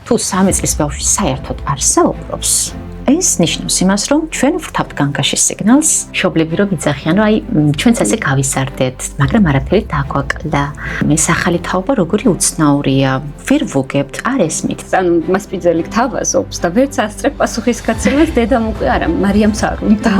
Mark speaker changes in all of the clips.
Speaker 1: თუ 3 წლის ბავშვი საერთოდ არ საუბრობს, ეს ნიშნავს იმას, რომ ჩვენ ვხვდავთ განგაშის სიგნალს, მშობლები რომ იცახიან, რომ აი ჩვენც ასე გავისარდეთ, მაგრამ არაფერი დაგვაკლა. ეს ახალი თაობა როგორი უცნაურია, ვერ ვუგებთ, არ ესმით.
Speaker 2: ანუ მასპინძელი გთავაზობს და ვერც ასწრებ პასუხისგაცემას დედამ უკვე არა, მარიამს არ უნდა.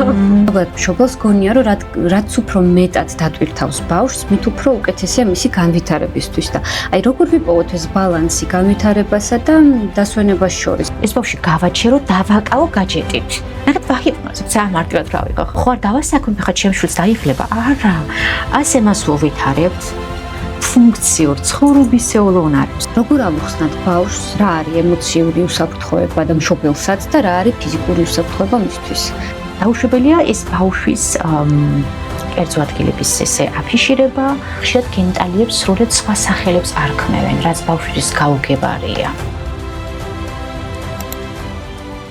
Speaker 2: ალბათ მშობელს გონია, რომ რაც უფრო მეტად დატვირთავს ბავშვს, მით უფრო უკეთესია მისი განვითარებისთვის და აი როგორ ვიპოვოთ ეს ბალანსი განვითარებასა და დასვენებას შორის.
Speaker 1: ეს ბავშვი გავაჩერო, დავაკავო გაჯეტით. ნახეთ ვაჰიპნოზებ, ძალიან მარტივად რა ვიყო. ხო არ დავასაქმე ხა ჩემ შვილს დაიხლება? არა. ასე მას უვითარებთ. ფუნქციურ ცხოვრობისეულ უნარებს.
Speaker 2: როგორ ავუხსნათ ბავშვს, რა არის ემოციური უსაფრთხოება და მშობელსაც და რა არის ფიზიკური უსაფრთხოება მისთვის?
Speaker 1: დაუშვებელია ეს ბავშვის კერძო ადგილების ესე აფიშირება, ხშირად გენიტალიებს სრულად სხვა სახელებს არ ქმნევენ, რაც ბავშვის გაუგებარია.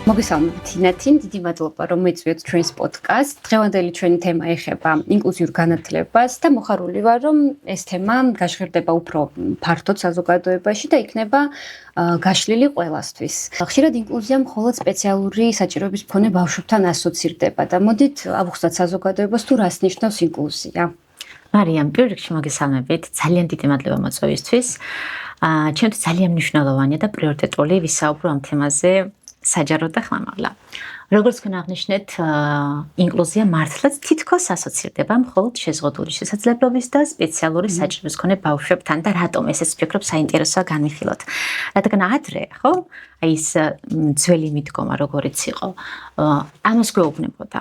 Speaker 2: მოგესალმებით თინათინ, დიდი მადლობა რომ მეწვიოთ ჩვენს პოდკასტს. დღევანდელი ჩვენი თემა ეხება ინკლუზიურ განათლებას და მოხარული ვარ რომ ეს თემა გაჟღერდება უფრო ფართოდ საზოგადოებაში და იქნება გაშლილი ყველასთვის. ხშირად ინკლუზია მხოლოდ სპეციალური საჭიროების მქონე ბავშვებთან ასოცირდება და მოდით ავუხსნათ საზოგადოებას თუ რას ნიშნავს ინკლუზია.
Speaker 1: მარიამ, პირველ რიგში მოგესალმებით, ძალიან დიდი მადლობა მოწვევისთვის. ჩემთვის ძალიან მნიშვნელოვანია და პრიორიტეტული ვისაუბრო ამ თემაზე. საჯაროდ და ხმამაღლა. როგორც თქვენ აღნიშნეთ, ინკლუზია მართლაც თითქოს ასოცირდება მხოლოდ შეზღუდული შესაძლებლობის და სპეციალური საჭიროების მქონე ბავშვებთან და რატომ ესეც ვფიქრობ საინტერესოა განვიხილოთ. რადგან ადრე, ხო? აი ეს ძველი მიდგომა როგორიც იყო, ამას გვეუბნებოდა.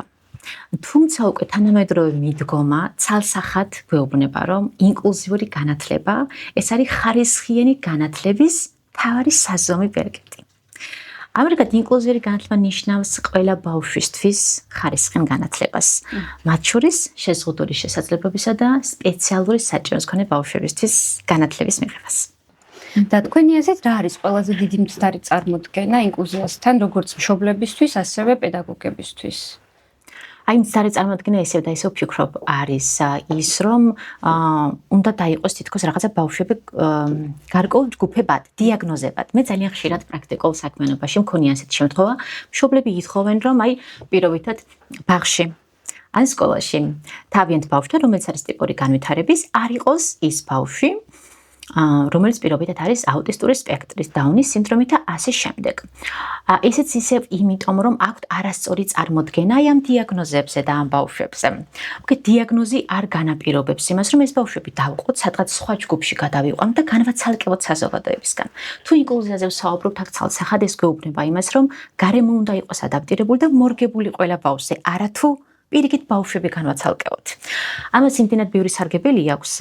Speaker 1: თუმცა უკვე თანამედროვე მიდგომა ცალსახად გვეუბნება, რომ ინკლუზიური განათლება ეს არის ხარისხიანი განათლების მთავარი საზომი ბერგეთი. ამრიგად ინკლუზიური განათლება ნიშნავს ყველა ბავშვისთვის ხარისხიან განათლებას, მათ შორის შეზღუდული შესაძლებლობისა და სპეციალური საჭიროების მქონე ბავშვებისთვის განათლების მიღებას.
Speaker 2: და თქვენი აზრით რა არის ყველაზე დიდი მცდარი წარმოდგენა ინკლუზიასთან, როგორც მშობლებისთვის, ასევე პედაგოგებისთვის?
Speaker 1: აი მცდარი წარმოდგენა ისევ და ისევ ვფიქრობ არის ის, რომ უნდა დაიყოს თითქოს რაღაცა ბავშვები გარკვეულ ჯგუფებად, დიაგნოზებად. მე ძალიან ხშირად პრაქტიკულ საქმიანობაში მქონია ასეთი შემთხვევა, მშობლები ითხოვენ, რომ აი პირობითად ბაღში ან სკოლაში თავიანთ ბავშვთან, რომელიც არის ტიპური განვითარების, არ იყოს ის ბავშვი, რომელიც პირობითად არის აუტისტური სპექტრის, დაუნის სინდრომით და ასე შემდეგ. ესეც ისევ იმიტომ, რომ აქვთ არასწორი წარმოდგენა ამ დიაგნოზებზე და ამ ბავშვებზე. უკეთ დიაგნოზი არ განაპირობებს იმას, რომ ეს ბავშვები დავყოთ, სადღაც სხვა ჯგუფში გადავიყვანოთ და განვაცალკევოთ საზოგადოებისგან. თუ ინკლუზიაზე ვსაუბრობთ, აქ ცალსახად ეს გვეუბნება იმას, რომ გარემო უნდა იყოს ადაპტირებული და მორგებული ყველა ბავშვზე, არათუ პირიქით ბავშვები განვაცალკევოთ. ამას იმდენად ბევრი სარგებელი აქვს,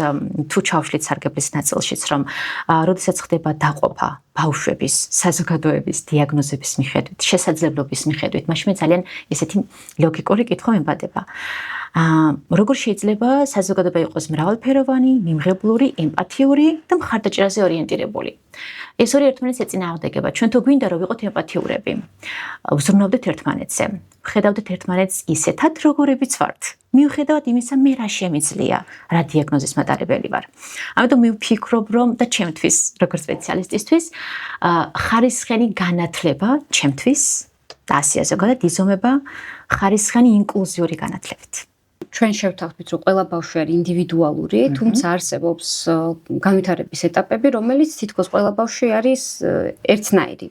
Speaker 1: თუ ჩავშლით სარგებლის ნაწილშიც, რომ როდესაც ხდება დაყოფა ბავშვების საზოგადოების დიაგნოზების მიხედვით, შესაძლებლობის მიხედვით, მაშინ ძალიან ესეთი ლოგიკური კითხვა მემბადება. როგორ შეიძლება საზოგადოება იყოს მრავალფეროვანი, მიმღებლური, ემპათიური და მხარდაჭერაზე ორიენტირებული? ეს ორი ერთმანეთს ეწინააღმდეგება. ჩვენ თუ გვინდა რომ ვიყოთ ემპათიურები, ვზრუნავდეთ ერთმანეთზე, ვხედავდეთ ერთმანეთს ისეთად, როგორებიც ვართ. მიუხედავად იმისა, მე რა შემიძლია, რა დიაგნოზის მატარებელი ვარ. ამიტომ მე ვფიქრობ, რომ და ჩემთვის, როგორც სპეციალისტისთვის, ხარისხიანი განათლება ჩემთვის და ასე ზოგადად იზომება ხარისხიანი ინკლუზიური განათლებით.
Speaker 2: ჩვენ შევთავაზეთ, რომ ყველა ბავშვი არის ინდივიდუალური, თუმცა არსებობს განვითარების ეტაპები, რომელიც თითქოს ყველა ბავშვი არის ერთნაირი.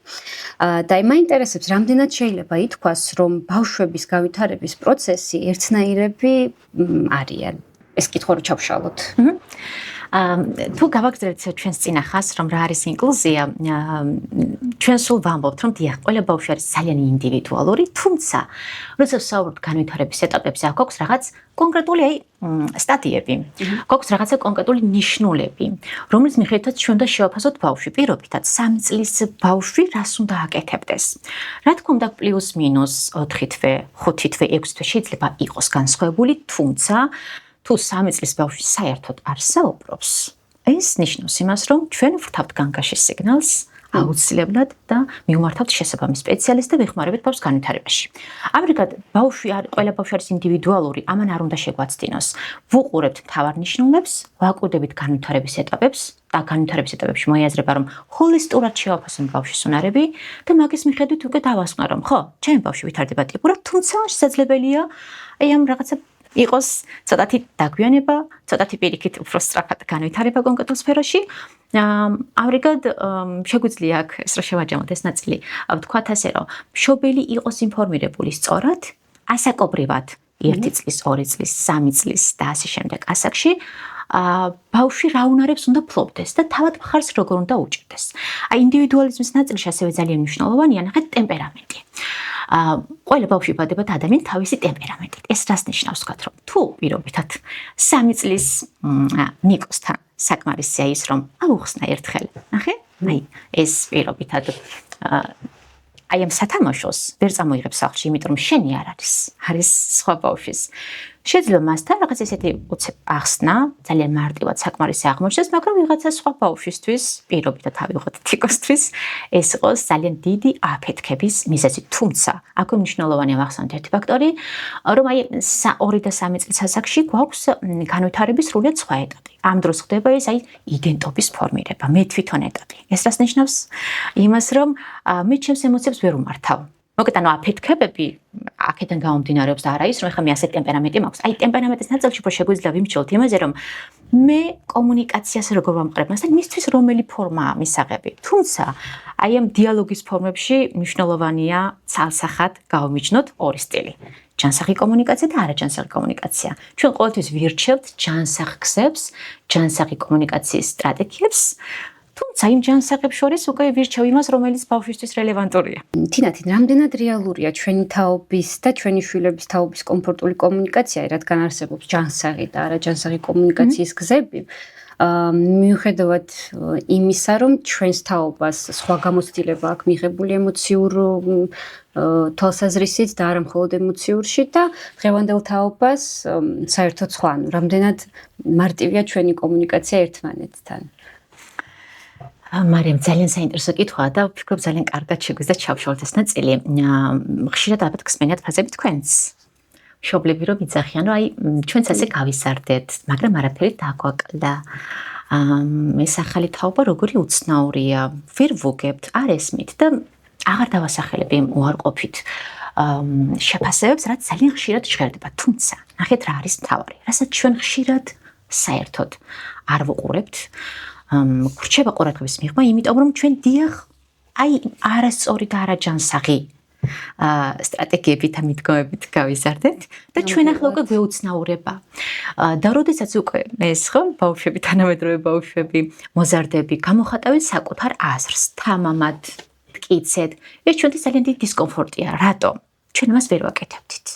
Speaker 2: და მაინტერესებს, რამდენად შეიძლება ითქვას, რომ ბავშვების განვითარების პროცესი ერთნაირები არიან. ეს კითხვა რო ჩავშალოთ.
Speaker 1: თუ გავაგრძელებთ ჩვენს წინახას, რომ რა არის ინკლუზია, ჩვენ სულ ვამბობთ, რომ დიახ, ყველა ბავშვი არის ძალიან ინდივიდუალური, თუმცა, როდესაც ვსაუბრობთ განვითარების ეტაპებზე, აქ გვაქვს რაღაც კონკრეტული სტადიები, გვაქვს რაღაცა კონკრეტული ნიშნულები, რომელიც მიხედვითაც ჩვენ უნდა შევაფასოთ ბავშვი. პირობითად 3 წლის ბავშვი რას უნდა აკეთებდეს. რა თქმა უნდა, პლუს მინუს 4 თვე, 5 თვე, 6 თვე შეიძლება იყოს განსხვავებული, თუმცა თუ 3 წლის ბავშვი საერთოდ არ საუბრობს, ეს ნიშნავს იმას, რომ ჩვენ ვხვდავთ განგაშის სიგნალს, აუცილებლად და მივმართავთ შესაბამის სპეციალისტს და ვეხმარებით ბავშვს განვითარებაში. ამრიგად, ყველა ბავშვი არის ინდივიდუალური, ამან არ უნდა შეგვაცდინოს. ვუყურებთ მთავარ ნიშნულებს, ვაკვირდებით განვითარების ეტაპებს და განვითარების ეტაპებში მოიაზრება, რომ ჰოლისტურად შევაფასოთ ბავშვის უნარები და მაგის მიხედვით უკვე დავასკვნა, რომ ხო, ჩემი ბავშვი ვითარდება ტიპურად, თუმცა შესაძლებელია ამ რაღაცა იყოს ცოტათი დაგვიანება, ცოტათი პირიქით უფრო სწრაფად განვითარება კონკრეტულ სფეროში. ამრიგად შეგვიძლია აქ ეს რა შევაჯამოთ ეს ნაწილი. ვთქვათ ასე, რომ მშობელი იყოს ინფორმირებული სწორად, ასაკობრივად 1 წლის, 2 წლის, 3 წლის და ასე შემდეგ ასაკში ბავშვი რა უნარებს უნდა ფლობდეს და თავად მხარს როგორ უნდა უჭერდეს. ინდივიდუალიზმის ნაწილში ასევე ძალიან მნიშვნელოვანია ნახეთ ტემპერამენტი. ყველა ბავშვი იბადება და ადამიანი თავისი ტემპერამენტით. ეს რას ნიშნავს, ვთქვათ, რომ თუ პირობითად 3 წლის ნიკოსთან საკმარისია ის, რომ აუხსნა ერთხელ, ნახე? ეს პირობითად ამ სათამაშოს ვერ წამოიღებს სახლში, იმიტომ რომ შენი არ არის სხვა ბავშვის. შეიძლება მასთან რაღაც ესეთი უცებ ახსნა, ძალიან მარტივად საკმარისი აღმოჩნდეს, მაგრამ ვიღაცა სხვა ბავშვისთვის, პირობითად ავიღოთ თიკოსთვის, ეს იყოს ძალიან დიდი აფეთქების მიზეზი. თუმცა, აქ მნიშვნელოვანია ახსნათ ერთი ფაქტორი, რომ 2 და 3 წლის ასაკში გვაქვს განვითარების სრულიად სხვა ეტაპი. ამ დროს ხდება ეს იდენტობის ფორმირება, მე თვითონ ეტაპი. ეს რას ნიშნავს? იმას, რომ მე ჩემს ემოციებს ვერ უმართავ. მოკლედ, აფეთქებები აქედან გამომდინარეობს და არა ის, რომ ეხლა მე ასეთ ტემპერამენტი მაქვს. ტემპერამენტის ნაწილში უფრო შეგვიძლია ვიმსჯელოთ იმაზე, რომ მე კომუნიკაციას როგორ ვამყრებ მასთან, მისთვის რომელი ფორმაა მისაღები. თუმცა, ამ დიალოგის ფორმებში მნიშვნელოვანია ცალსახად გავმიჯნოთ 2 სტილი. ჯანსაღი კომუნიკაცია და არაჯანსაღი კომუნიკაცია. ჩვენ ყოველთვის ვირჩევთ ჯანსაღ გზებს, ჯანსაღი კომუნიკაციის სტრატეგიებს. თუმცა იმ ჯანსაღებს შორის უკვე ვირჩევ იმას, რომელიც ბავშვისთვის რელევანტურია.
Speaker 2: თინათი, რამდენად რეალურია ჩვენი თაობის და ჩვენი შვილების თაობის კომფორტული კომუნიკაცია, რადგან არსებობს ჯანსაღი და არაჯანსაღი კომუნიკაციის გზები. მიუხედავად იმისა, რომ ჩვენს თაობას სხვა გამოცდილება აქვს მიღებული ემოციურ თვალსაზრისით და არა მხოლოდ ემოციურში და დღევანდელ თაობას საერთოდ სხვა, რამდენად მარტივია ჩვენი კომუნიკაცია ერთმანეთთან.
Speaker 1: მარიამ, ძალიან საინტერესო კითხვაა და ვფიქრობ ძალიან კარგად შეგვიძლია ჩავშალოთ ეს ნაწილი. ხშირად ალბათ გსმენიათ ფრაზები თქვენს. მშობლები რომ იძახიან, რომ ჩვენც ასე გავისარდეთ, მაგრამ არაფერი დაგვაკლდა. ეს ახალი თაობა როგორი უცნაურია, ვერ ვუგებთ, არ ესმით და აღარ დავასახელებ იმ უარყოფით შეფასებებს, რაც ძალიან ხშირად ჟღერდება. თუმცა, ნახეთ რა არის მთავარი, რასაც ჩვენ ხშირად საერთოდ არ ვუყურებთ. გრჩება ყურადღების მიღმა, იმიტომ რომ ჩვენ დიახ, არასწორი და არაჯანსაღი სტრატეგიებით და მიდგომებით გავიზარდეთ და ჩვენ ახლა უკვე გვეუცნაურება. და როდესაც უკვე ეს ხო, ბავშვები, თანამედროვე ბავშვები, მოზარდები გამოხატავენ საკუთარ აზრს, თამამად, მტკიცედ, ეს ჩვენთვის ძალიან დიდი დისკომფორტია. რატომ? ჩვენ მას ვერ ვაკეთებდით.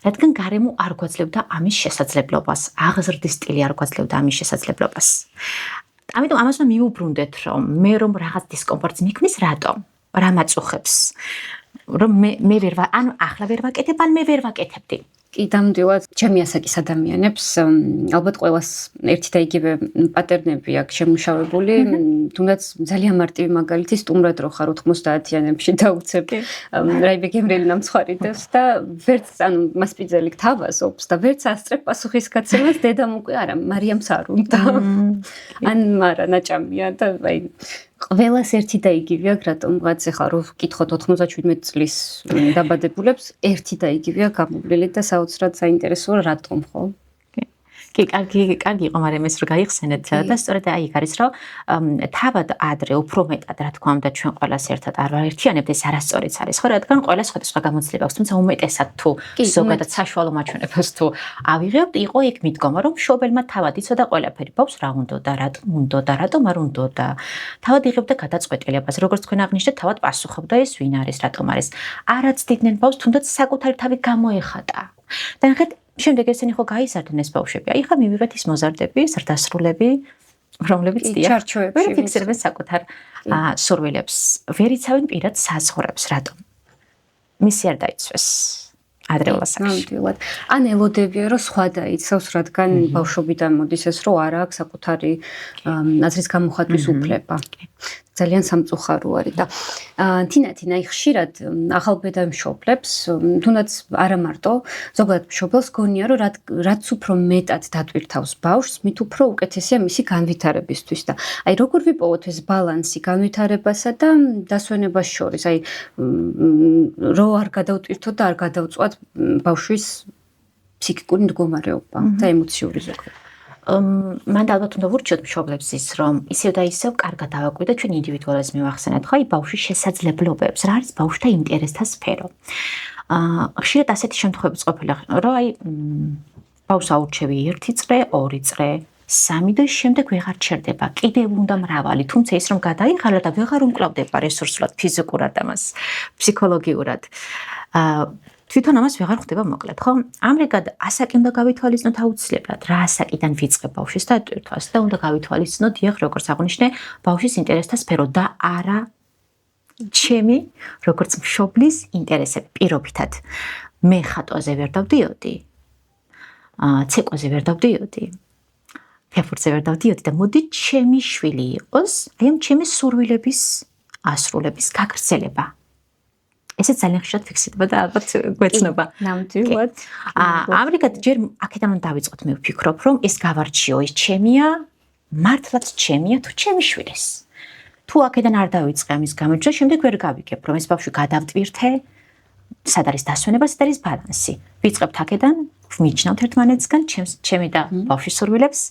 Speaker 1: რადგან გარემო არ გვაძლევდა ამის შესაძლებლობას, აღზრდის სტილი არ გვაძლევდა ამის შესაძლებლობას. ამიტომ ამას უნდა მიუბრუნდეთ, რომ მე რაღაც დისკომფორტს მიქმნის, რატომ? რა მაწუხებს? რომ მე ვერ ახლა ვერ ვაკეთებ, ან მე ვერ ვაკეთებდი.
Speaker 2: კი, დამდივად, ჩემი ასაკის ადამიანებს ალბათ ყველას ერთი და იგივე პატერნები აქვს შემუშავებული, თუნდაც ძალიან მარტივი მაგალითი სტუმრად რო ხარ 90-იანებში და უცებ რაიმე გემრიელი ნამცხვარიდებს და ვერც მასპინძელი გთავაზობს და ვერც ასწრებ პასუხისგაცემას დედამ უკვე არა, მარიამს არ უნდა. ან მარა ნაჭამია და ყველას ერთი და იგივე აქვს, რატომღაც ეხლა რო ვკითხოთ 97 წლის დაბადებულებს, ერთი და იგივეა გამოვლილი და საოცრად საინტერესოა რატომ ხო?
Speaker 1: კი, კარგი იყო, მაგრამ ეს რო გაიხსენეთ და სწორედ იქ არის, რომ თავად ადრე უფრო მეტად, რა თქმა უნდა, ჩვენ ყველას ერთად არ ვაერთიანებთ, ეს არასწორიც არის, ხო, რადგან ყველა სხვადასხვა გამოცდილება აქვს, თუმცა უმეტესად თუ ზოგადად საშუალო მაჩვენებლებს თუ ავიღებთ, იყო იქ მიდგომა, რომ მშობელმა თავად იცოდა ყველაფერი, ბავშვს რა უნდოდა, რატომ არ უნდოდა. თავად იღებდა გადაწყვეტილებას, როგორც თქვენ აღნიშნეთ, თავად პასუხობდა ეს ვინ არის, რატომ არის. არ აცდიდნენ ბავშვს, თუნდაც საკუთარი თავი გამოეხატა. და ნახეთ, შემდეგ ესენი ხო გაიზარდნენ ეს ბავშვები. ხა მივიღეთ ის მოზარდები, ზრდასრულები, რომლებიც
Speaker 2: ჩარჩოებში
Speaker 1: ვერ ფიქსირებენ საკუთარ სურვილებს, ვერ იცავენ პირად საზღვრებს, რატომ? მისი არ დაიცვეს ადრეულ ასაკში.
Speaker 2: ან ელოდებიან, რომ სხვა დაიცავს, რადგან ბავშვობიდან მოდის ეს, რომ არ აქვს საკუთარი აზრის გამოხატვის უფლება. ძალიან სამწუხარო არის და თინათინა ხშირად ახალბედა მშობლებს თუნდაც არა მარტო ზოგადად მშობელს გონია რომ რაც უფრო მეტად დატვირთავს ბავშვს მით უფრო უკეთესია მისი განვითარებისთვის და აი როგორ ვიპოვოთ ეს ბალანსი განვითარებასა და დასვენებას შორის აი რო არ გადავტვირთოთ და არ გადავწყვათ ბავშვის ფსიქიკური მდგომარეობა და ემოციური ზოგადად
Speaker 1: მან ალბათ უნდა ვურჩიოთ მშობლებს ის რომ ისევ და ისევ კარგად დავაკვირდეთ ჩვენ ინდივიდუალიზმი ვახსენეთ ხო აი ბავშვის შესაძლებლობებს რა არის ბავშვთა ინტერესთა სფერო ხშირად ასეთი შემთხვევებიც ყოფილა რომ აი ბავშვს აურჩევი 1 წრე 2 წრე 3 და შემდეგ ვეღარ ჩერდება კიდევ უნდა მრავალი თუმცა ის რომ გადაიღალა და ვეღარ უმკლავდება რესურსულად ფიზიკურად ამას ფსიქოლოგიურად თვითონ ამას ვეღარ ხვდება მოკლედ ხო ამრიგად ასაკი უნდა გავითვალისწინოთ აუცილებლად რა ასაკიდან ვიწყებ ბავშვის დატვირთვას და უნდა გავითვალისწინოთ დიახ როგორც აღნიშნე ბავშვის ინტერესთა სფერო და არა ჩემი როგორც მშობლის ინტერესები პირობითად მე ხატვაზე ვერ დავდიოდი ცეკვაზე ვერ დავდიოდი ფეხბურთზე ვერ დავდიოდი და მოდი ჩემი შვილი იყოს აი ამ ჩემი სურვილების ასრულების გაგრძელება ესეც ძალიან ხშირად ფიქსირდება და ალბათ გვეცნობა.
Speaker 2: ნამდვილად.
Speaker 1: ამრიგად ჯერ აქედან უნდა დავიწყოთ მე ვფიქრობ რომ ეს გავარჩიო ის ჩემია მართლაც ჩემია თუ ჩემი შვილის. თუ აქედან არ დავიწყე ამის გამოჩენა შემდეგ ვერ გავიგებ რომ ეს ბავშვი გადავტვირთე სად არის დასვენება სად არის ბალანსი. ვიწყებთ აქედან ვმიჩნავთ ერთმანეთსგან ჩემი და ბავშვის სურვილებს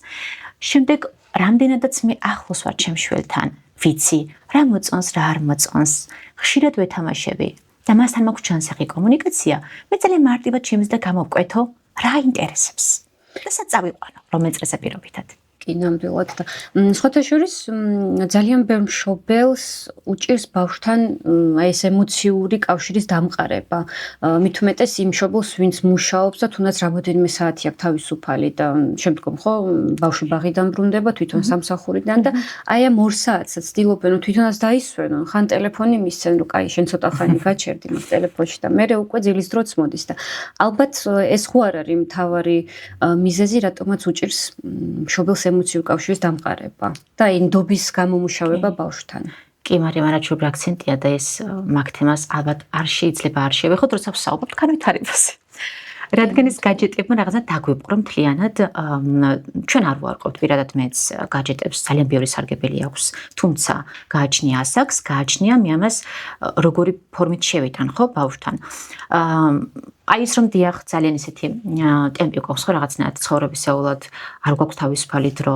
Speaker 1: შემდეგ რამდენადაც მე ახლოს ვარ ჩემ შვილთან ვიცი რა მოწონს რა არ მოწონს ხშირად ვეთამაშები და მასთან მაქვს ჯანსაღი კომუნიკაცია მე ძალიან მარტივად შემიძლია გამოვკვეთო რა ინტერესებს და სად წავიყვანო რომელ წრეზე პირობითად
Speaker 2: კი ნამდვილად და სხვათა შორის ძალიან ბევრ მშობელს უჭირს ბავშვთან აი ეს ემოციური კავშირის დამყარება მით უმეტეს იმ მშობელს ვინც მუშაობს და თუნდაც რამოდენიმე საათი აქვს თავისუფალი და შემდგომ ხო ბავშვი ბაღიდან ბრუნდება თვითონ სამსახურიდან და აი ამ 2 საათსაც ცდილობენ რომ თვითონაც დაისვენონ ხან ტელეფონი მისცენ რომ კაი შენ ცოტა ხანი გაჩერდი მაგ ტელეფონში და მე უკვე ძილის დროც მოდის და ალბათ ეს ხო არ არის მთავარი მიზეზი რატომაც უჭირს მშობელს ემოციური კავშირის დამყარება და ინდობის გამომუშავება ბავშვთან.
Speaker 1: კი, მაგრამ რაც აქცენტია და ეს მაგ თემას ალბათ არ შეიძლება არ შევეხოთ, როცა ვსაუბრობთ განვითარებაზე. რადგან ეს გაჯეტებმა რაღაცა დაგვიპყრო მთლიანად, ჩვენ არ ვარყოფთ პირადად მეც გაჯეტებს ძალიან ბევრი სარგებელი აქვს, თუმცა გააჩნია ასაკს, გააჩნია მე ამას როგორი ფორმით შევიტან ხო ბავშვთან. აი ის რომ დიახ ძალიან ისეთი ტემპი გვაქვს ხო რაღაცნაირად ცხოვრებისეულად არ გვაქვს თავისუფალი დრო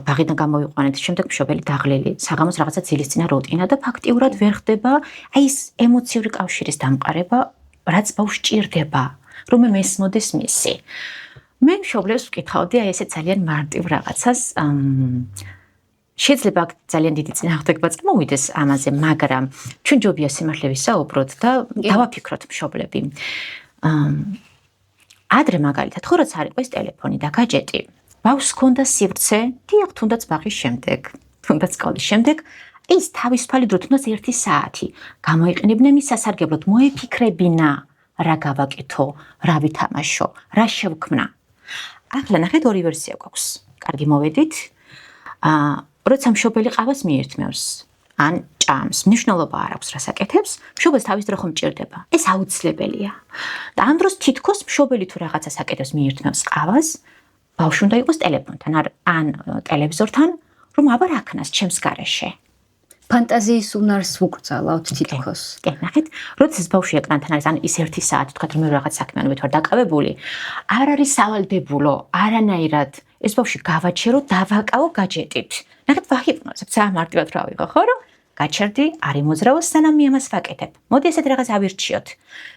Speaker 1: ბაღიდან გამოვიყვანეთ შემდეგ მშობელი დაღლილი საღამოს რაღაცა ძილისწინა რუტინა და ფაქტიურად ვერ ხდება აი ეს ემოციური კავშირის დამყარება რაც ბავშვს ჭირდება რომ მესმოდეს მისი მე მშობლებს ვკითხავდი აი ესე ძალიან მარტივ რაღაცას შეიძლება ძალიან დიდი წინააღმდეგობა წამოვიდეს ამაზე, მაგრამ ჩვენ ჯობია სიმართლე ვისაუბროთ და დავაფიქროთ მშობლები. ადრე მაგალითად, ხო რაც არ იყო ეს ტელეფონი და გაჯეტი, ბავშვს ჰქონდა სივრცე, დიახ, თუნდაც ბაღის შემდეგ, თუნდაც სკოლის შემდეგ, ის თავისუფალი დრო თუნდაც 1 საათი გამოიყენებდნენ მის სასარგებლოდ, მოეფიქრებინა, რა გავაკეთო, რა ვითამაშო, რა შევქმნა. ახლა ნახეთ ორი ვერსია გვაქვს. კარგი მოვედით. როცა მშობელი ყავას მიერთმევს ან ჭამს, მნიშვნელობა არ აქვს რას აკეთებს, მშობელს თავის დრო ხომ მჭირდება. ეს აუცილებელია. და ამ დროს თითქოს მშობელი თუ რაღაცას აკეთებს მიერთმევს ყავას, ბავშვი უნდა იყოს ტელეფონთან ან ტელევიზორთან, რომ აბა რა ქნას ჩემს გარეშე.
Speaker 2: ფანტაზიის უნარს ვუკრძალავთ თითქოს.
Speaker 1: კი, ნახეთ, როცა ეს ბავშვი ეკრანთან არის, ან ის 1 საათი, თქვა რომ მე რაღაც საქმიანობით ვარ დაკავებული, არ არის სავალდებულო, არანაირად ეს ბავშვი გავაჩერო, დავაკავო გაჯეტით. ნახეთ, ვაჰიპნოზებ, რა მარტივად რა ვიღო, ხო რომ გაჩერდი, არ იმოძრავო, სანამ მე ამას ვაკეთებ. მოდი ესეთ რაღაც ავირჩიოთ.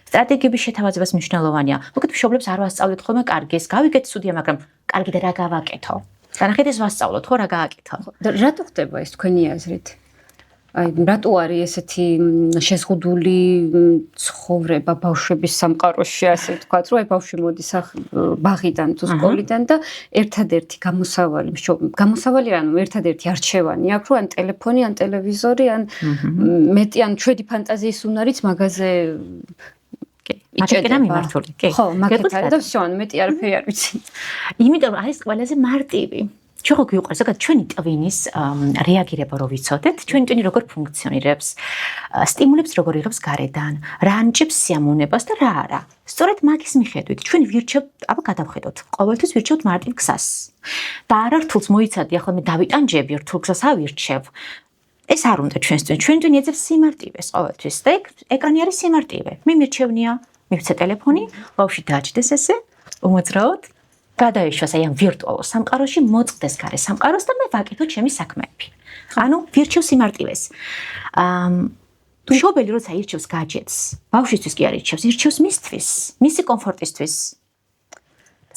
Speaker 1: სტრატეგიების შეთავაზებას მნიშვნელოვანია. მოკლედ მშობლებს არ ვასწავლეთ ხოლმე კარგი, ეს გავიგეთ სუდია, მაგრამ კარგი და რა გავაკეთო. და ნახეთ ეს ვასწავლოთ, ხო რა გააკეთო.
Speaker 2: და რატო ხდება ეს თქვენი აზრით? აი რატო არის ესეთი შეზღუდული ცხოვრება ბავშვების სამყაროში ასე ვთქვათ, რომ აი ბავშვი მოდის ბაღიდან თუ სკოლიდან და ერთადერთი გამოსავალი ანუ ერთადერთი არჩევანი აქვს, რომ ან ტელეფონი, ან ტელევიზორი, ან მეტი ან ჩვენი ფანტაზიის უნარიც მაგაზე
Speaker 1: იჭერდა მიმართული. კი.
Speaker 2: ხო, მაგეთ არის და всё, ანუ მეტი არაფერი არ ვიცი.
Speaker 1: იმიტომ რომ არის ყველაზე მარტივი. ჩვენ ხო გვიყვარს ზოგადად ჩვენი ტვინის რეაგირება რო ვიცოდეთ, ჩვენი ტვინი როგორ ფუნქციონირებს, სტიმულებს როგორ იღებს გარედან, რა ანიჭებს სიამოვნებას და რა არა. სწორედ მაგის მიხედვით ჩვენ ვირჩევთ, აბა გადავხედოთ, ყოველთვის ვირჩევთ მარტივ გზას. და არა რთულს მოიცადი, ახლა მე დავიტანჯები, რთულ გზას ავირჩევ. ეს არ უნდა ჩვენს ტვინს. ჩვენი ტვინი ეძებს სიმარტივეს ყოველთვის და ეკრანი არის სიმარტივე. მე მირჩევნია, მივცე ტელეფონი, ბავშვი დააჯდეს ესე, უმოძრაოდ გადაეშვას აი ამ ვირტუალურ სამყაროში, მოწყდეს გარე სამყაროს და მე ვაკეთო ჩემი საქმეები. ანუ ვირჩევ სიმარტივეს. მშობელი როცა ირჩევს გაჯეტს, ბავშვისთვის კი არ ირჩევს მისთვის, მისი კომფორტისთვის.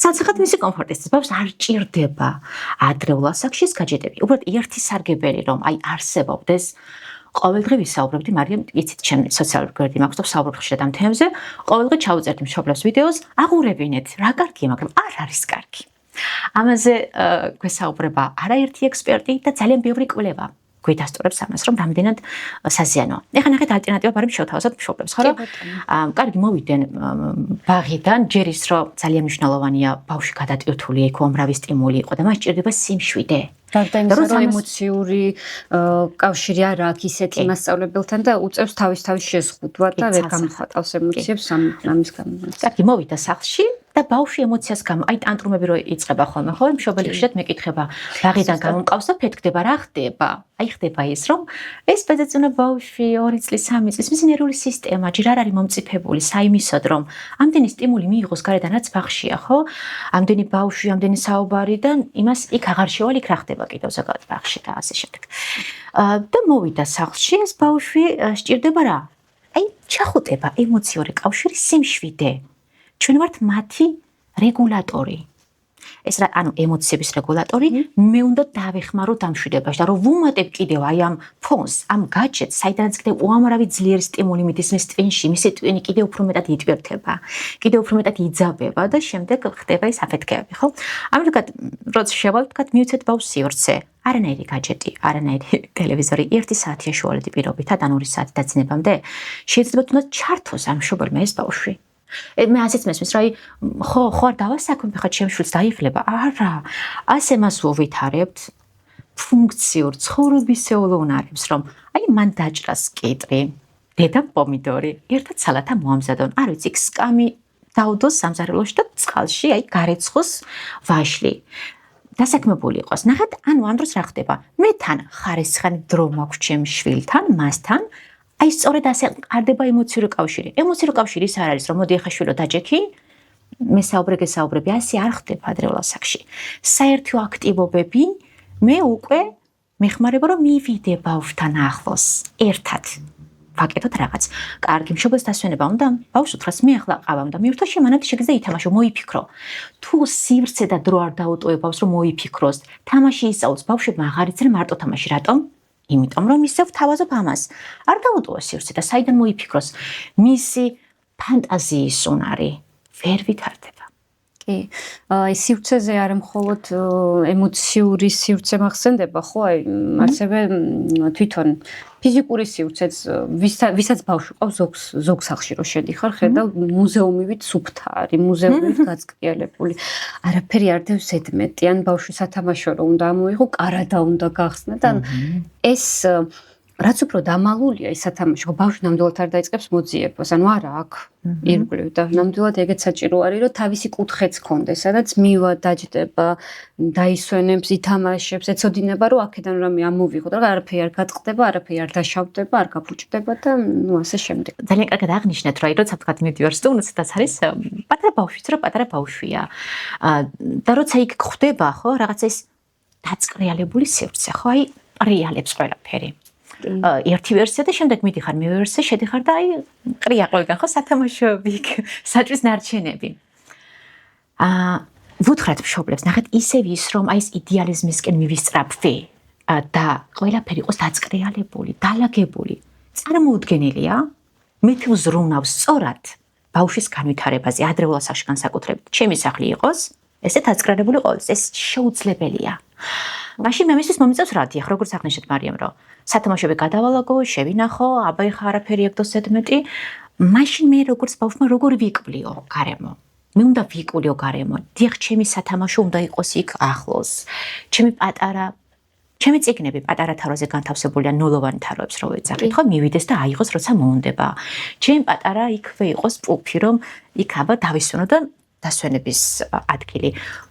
Speaker 1: საცახად მისი კომფორტისთვის ბავშვს არ ჭირდება ადრეულ ასაკში გაჯეტები. უბრალოდ ერთი სარგებელი რომ აი არსებობდეს ყოველდღე ვისაუბრებდი, მაგრამ იცით, ჩემი სოციალური გვერდი მაქვს და ვსაუბრობ ხშირად ამ თემებზე. ყოველდღე ჩავუწერდი მშობლებს ვიდეოს, აღურებინეთ, რა კარგია, მაგრამ არ არის კარგი. ამაზე გვესაუბრება არაერთი ექსპერტი და ძალიან ბევრი კვლევა. გვიდასტურებს ამას, რომ რამდენად საზიანოა. ეხლა ნახეთ ალტერნატივა ბარემ შევთავაზოთ მშობლებს, ხო? კარგი მოვიდნენ ბაღიდან, ჯერ ის რომ ძალიან მნიშვნელოვანია ბავშვი გადატვირთული იქ უამრავი სტიმული იყო და მას ჭირდება სიმშვიდე.
Speaker 2: გარდა იმისა, რომ ემოციური კავშირი არ აქვს ისეთი მასწავლებელთან და უწევს თავის შეზღუდვა და ვერ გამოხატავს ემოციებს ამის გამო.
Speaker 1: კარგი მოვიდა სახლში და ბავშვი ემოციას გამო, აი ტანტრუმები რო იწყება ხოლმე, ხო? მშობელი ხშირად მეკითხება, ბაღიდან გამომყავს და ფეთქდება, რა ხდება? აი ხდება ის, რომ ეს ბედაწუნა ბავშვი 2 წლის, 3 წლის, მისი ნერვული სისტემა ჯერ არ არის მომწიფებული, საიმისოდ რომ ამდენი სტიმული მიიღოს გარედან, რაც ბაღშია, ხო? ამდენი ბავშვი, ამდენი საუბარი და იმას იქ აღარ შევალ, იქ რა ხდება კიდევ ზოგადად ბაღში და ასე შემდეგ. და მოვიდა სახლში, ეს ბავშვი სჭირდება რა? აი ჩახუტება ემოციური კავშირი, სიმშვიდე. ჩვენ ვართ მათი რეგულატორი. ეს რა, ანუ ემოციების რეგულატორი, მე უნდა დავეხმაროთ ამ მშვიდობაში და რომ ვუმატებ კიდევ აი ამ ფონს, ამ გაჯეტს, საიდანაც კიდევ უამრავი ძლიერი სტიმული მიდის მის ტვინში, მისი ტვინი კიდევ უფრო მეტად იტვირთება, კიდევ უფრო მეტად იძაბება და შემდეგ ხდება ის აფეთქებები, ხო? ამიტომ როცა შევალ ვთქვათ, მივცეთ ბავშვს სივრცე, არანაირი გაჯეტი, არანაირი ტელევიზორი 1 საათია შუალედი პირობითად, ან 2 საათი დაძინებამდე, შეიძლება თუნდაც ჩართოს ამ მშობელმა ეს ბავშვი. მე ასეც მესმის, რა ხო არ დავასაქმებ ხა ჩემს შვილს დაიხლება. არა, ასე მას უვითარებთ ფუნქციურ ცხოვრებისეულ უნარებს, რომ აი მან დაჭრას კიტრი, დედამ პომიდორი, ერთად სალათა მოამზადონ. არ ვიცი, სკამი დაუდოს სამზარეულოში და წყალში აი გარეცხოს ვაშლი. დასაქმებული იყოს. ნახეთ, ანუ ამ დროს რა ხდება? მე თან ხარისხანი დრო მაქვს ჩემ შვილთან, მასთან. აი სწორედ ასე ყარდება ემოციური კავშირი. ემოციური კავშირი ის არ არის, რომ მოდი ახლა შვილო დაჯექი, მე საუბრები, ასე არ ხდება ადრეულ ასაკში. საერთო აქტივობები მე უკვე მეხმარება, რომ მივიდე ბავშვთან ახლოს, ერთად. ვაკეთოთ რაღაც. კარგი, მშობელს დასვენება უნდა, ბავშვს უთხრას, მე ახლა ყავამ და მივთო შემანად შეგიძლია ითამაშო, მოიფიქრო. თუ სივრცე და დრო არ დაუტოვებ ბავშვს, რომ მოიფიქროს, თამაში ისწავლოს, ბავშვებმა აღარ იციან მარტო თამაში, რატომ? იმიტომ რომ ისევ თავაზობ ამას. არ დაუტოვოს სივრცე და საიდან მოიფიქროს, მისი ფანტაზიის უნარი ვერ ვითარდება.
Speaker 2: კი, აი სივრცეზე არ მხოლოდ ემოციური სივრცე მახსენდება, ხო, აი ასევე თვითონ ფიზიკური სივრცეც, ვისაც ბავშვი ყავს ზოგ სახლში რო შედიხარ, ხედავ მუზეუმივით სუფთა არის, მუზეუმივით გაწკიელებული. არაფერი არ დევს ედმეტი, ან ბავშვი სათამაშო რო უნდა ამოიღო, კარადა უნდა გახსნა და ეს რაც უფრო დამალულია ის სათამაშო, ბავშვი ნამდვილად არ დაიწყებს მოძიებას, ანუ არა აქვს ირგვლივ და ნამდვილად ეგეც საჭირო არის, რომ თავისი კუთხეც ქონდეს, სადაც მივა, დაჯდება, დაისვენებს, ითამაშებს, ეცოდინება, რომ აქედან რამე ამოვიღო და არაფერი არ გაწყდება, არაფერი არ დაშავდება, არ გაფუჭდება და ნუ ასე შემდეგ.
Speaker 1: ძალიან კარგად აღნიშნეთ, რომ როცა ვთქვათ მიდივარ სტუმრსაც არის პატარა ბავშვიც, რომ პატარა ბავშვია. და როცა იქ ხვდება, ხო, რაღაცა ის დაწყრიალებული სივრცე, ხო, აი რეალებს ყველაფერი. ერთი ვერსია და შემდეგ მიდიხარ მეორე ვერსია, შედიხარ და აი ყრია ყველგან, ხო, სათამაშოები, საჭვის ნარჩენები. ვუთხრათ მშობლებს, ნახეთ, ისევ ის, რომ აი ეს იდეალიზმისკენ მივისწრაფვი და ყველაფერი იყოს დაწყრიალებული, დალაგებული. წარმოუდგენელია, მე თუ ვზრუნავ სწორად ბავშვის განვითარებაზე, ადრეულ ასაკში განსაკუთრებით, ჩემი სახლი იყოს, ესე დაწყრიალებული ყოველთვის, ეს შეუძლებელია. მაშინ მე მისთვის მომიწევს რადი, ახლა როგორც აღნიშნეთ მარიამ, რომ სათამაშოები გადავალაგო, შევინახო, აბა ეხა არაფერი ეკდოს ედმეტი, მაშინ მე როგორც ბავშვმა როგორ ვიკვლიო გარემო. მე უნდა ვიკულიო გარემო. დიახ, ჩემი სათამაშო უნდა იყოს იქ ახლოს. ჩემი წიგნები პატარა თაროზე განთავსებულია ნულოვანი თაროებს რო ვეძახით, ხო, მივიდეს და აიღოს, როცა მოუნდება. ჩემი პატარა იქვე იყოს პუფი, რომ იქ აბა დავისვენო და დასვენების ადგილი.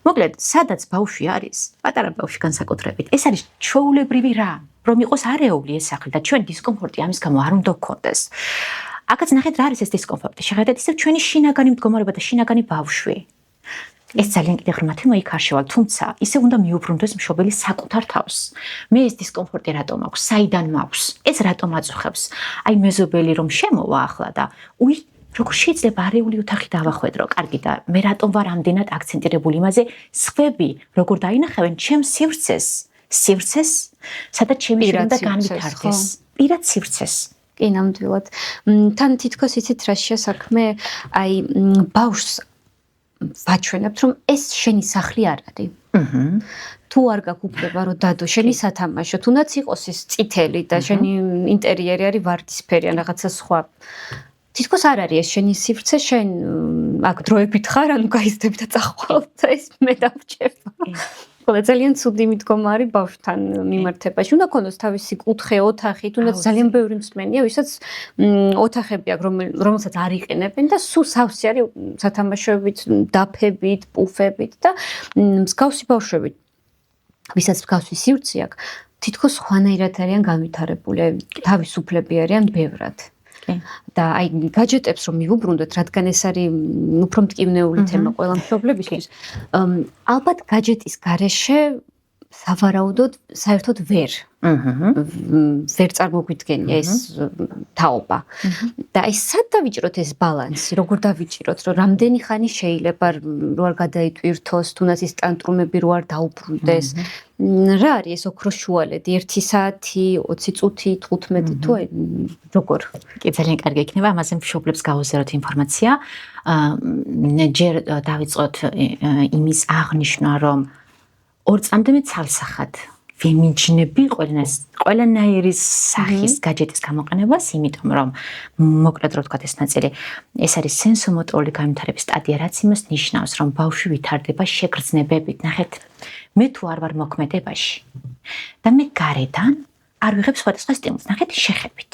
Speaker 1: მოკლედ, სადაც ბავშვი არის, პატარა ბავშვი განსაკუთრებით, ეს არის ჩვეულებრივი რა, რომ იყოს არეული ეს სახლი და ჩვენ დისკომფორტი ამის გამო არ უნდა გქონდეს. აქაც ნახეთ რა არის ეს დისკომფორტი. შეხედეთ ისევ ჩვენი შინაგანი მდგომარეობა და შინაგანი ბავშვი. ეს ძალიან კიდევ ღრმა თემა იქ არ შევალ, თუმცა ისე უნდა მიუბრუნდეს მშობელი საკუთარ თავს. მე ეს დისკომფორტი რატომ აქვს? საიდან მაქვს? ეს რატომ აწუხებს? აი მეზობელი რომ შემოვა ახლა და როგორ შეიძლება არეული ოთახი დავახვედრო? კარგი და მე რატომ ვარ ამდენად აქცენტირებული იმაზე, სხვები როგორ დაინახავენ ჩემს სივრცეს, სადაც ჩემი შვილი უნდა განვითარდეს. პირად სივრცეს.
Speaker 2: კი, ნამდვილად. თან თითქოს იცით რა შესაქმე, აი ბავშვს ვაჩვენებთ, რომ ეს შენი სახლი არ არის. თუ არ გაგუბრება, რომ დადო, შენი სათამაშო, თუნდაც იყოს ის წითელი და შენი ინტერიერი არის ვარდისფერი ან რაღაცა სხვა. თითქოს არ არის ეს შენი სივრცე, შენ აქ დროებით ხარ, ანუ გაიზრდები და წახვალ და ეს მე დავჭება. ხოლო ძალიან ცუდი მიდგომა არის ბავშვთან მიმართებაში. უნდა ქონდეს თავისი კუთხე, ოთახი, თუნდაც ძალიან ბევრი მსმენია, ვისაც ოთახები აქვს, რომელსაც არ იყენებენ და სულ სავსე არის სათამაშოებით, დაფებით, პუფებით და მსგავსი ბავშვები, ვისაც მსგავსი სივრცე აქვს, თითქოს სხვანაირად არიან განვითარებული, თავისუფლები არიან ბევრად. და აი გაჯეტებს რომ მივუბრუნდეთ, რადგან ეს არის უფრო მტკივნეული თემა ყველა მშობლებისთვის. ალბათ გაჯეტის გარეშე სავარაუდოდ საერთოდ ვერ წარმოგვიდგენია ეს თაობა. და აი სად დავიჭროთ ეს ბალანსი, როგორ დავიჭროთ, რომ რამდენი ხანი შეიძლება რო არ გადაიტვირთოს, თუნდაც ის ტანტრუმები რო არ დაუბრუნდეს. რა არის ეს ოქროს შუალედი? 1 საათი, 20 წუთი, 15 თუ როგორ?
Speaker 1: კი, ძალიან კარგი იქნება ამაზე მშობლებს გავუზიაროთ ინფორმაცია. ჯერ დავიწყოთ იმის აღნიშვნა, რომ 2 წამდე მე ცალსახად ვიმიჯნები ყველანაირი სახის გაჯეტის გამოყენებას, იმიტომ რომ მოკლედ რო ვთქვათ ეს ნაწილი, ეს არის სენსომოტორული განვითარების სტადია, რაც იმას ნიშნავს, რომ ბავშვი ვითარდება შეგრძნებებით. ნახეთ, მე თუ არ ვარ მოქმედებაში და მე გარედან არ ვიღებ სხვადასხვა სტიმულს, ნახეთ, შეხებით.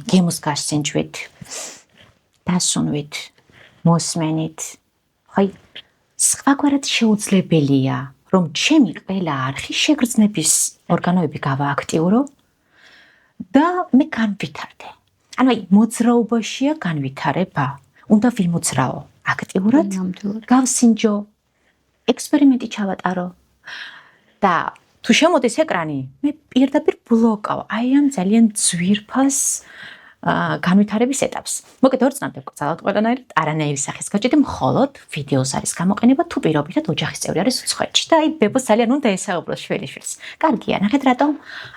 Speaker 1: გემოს გასცენჯვით, დასუნვით, მოსმენით, ხაი სხვაგვარად შეუძლებელია, რომ ჩემი ყველა არხი შეგრძნების ორგანოები გავააქტიურო და მე განვითარდე. ანუ აი მოძრაობაშია განვითარება. უნდა ვიმოძრაო აქტიურად, გავსინჯო, ექსპერიმენტი ჩავატარო და თუ შემოდის ეკრანი, მე პირდაპირ ბლოკავ აი ამ ძალიან ძვირფას განვითარების ეტაპს. მოკეთ 2 წამდე ვკრძალავთ ყველანაირად, არანაირი სახის გაჭედი, მხოლოდ ვიდეოს არის გამოყენება, თუ პირობითად ოჯახის წევრი არის უცხოეთში და აი ბებოს ძალიან უნდა ესაუბროს შვილიშვილს. კარგია, ნახეთ რატომ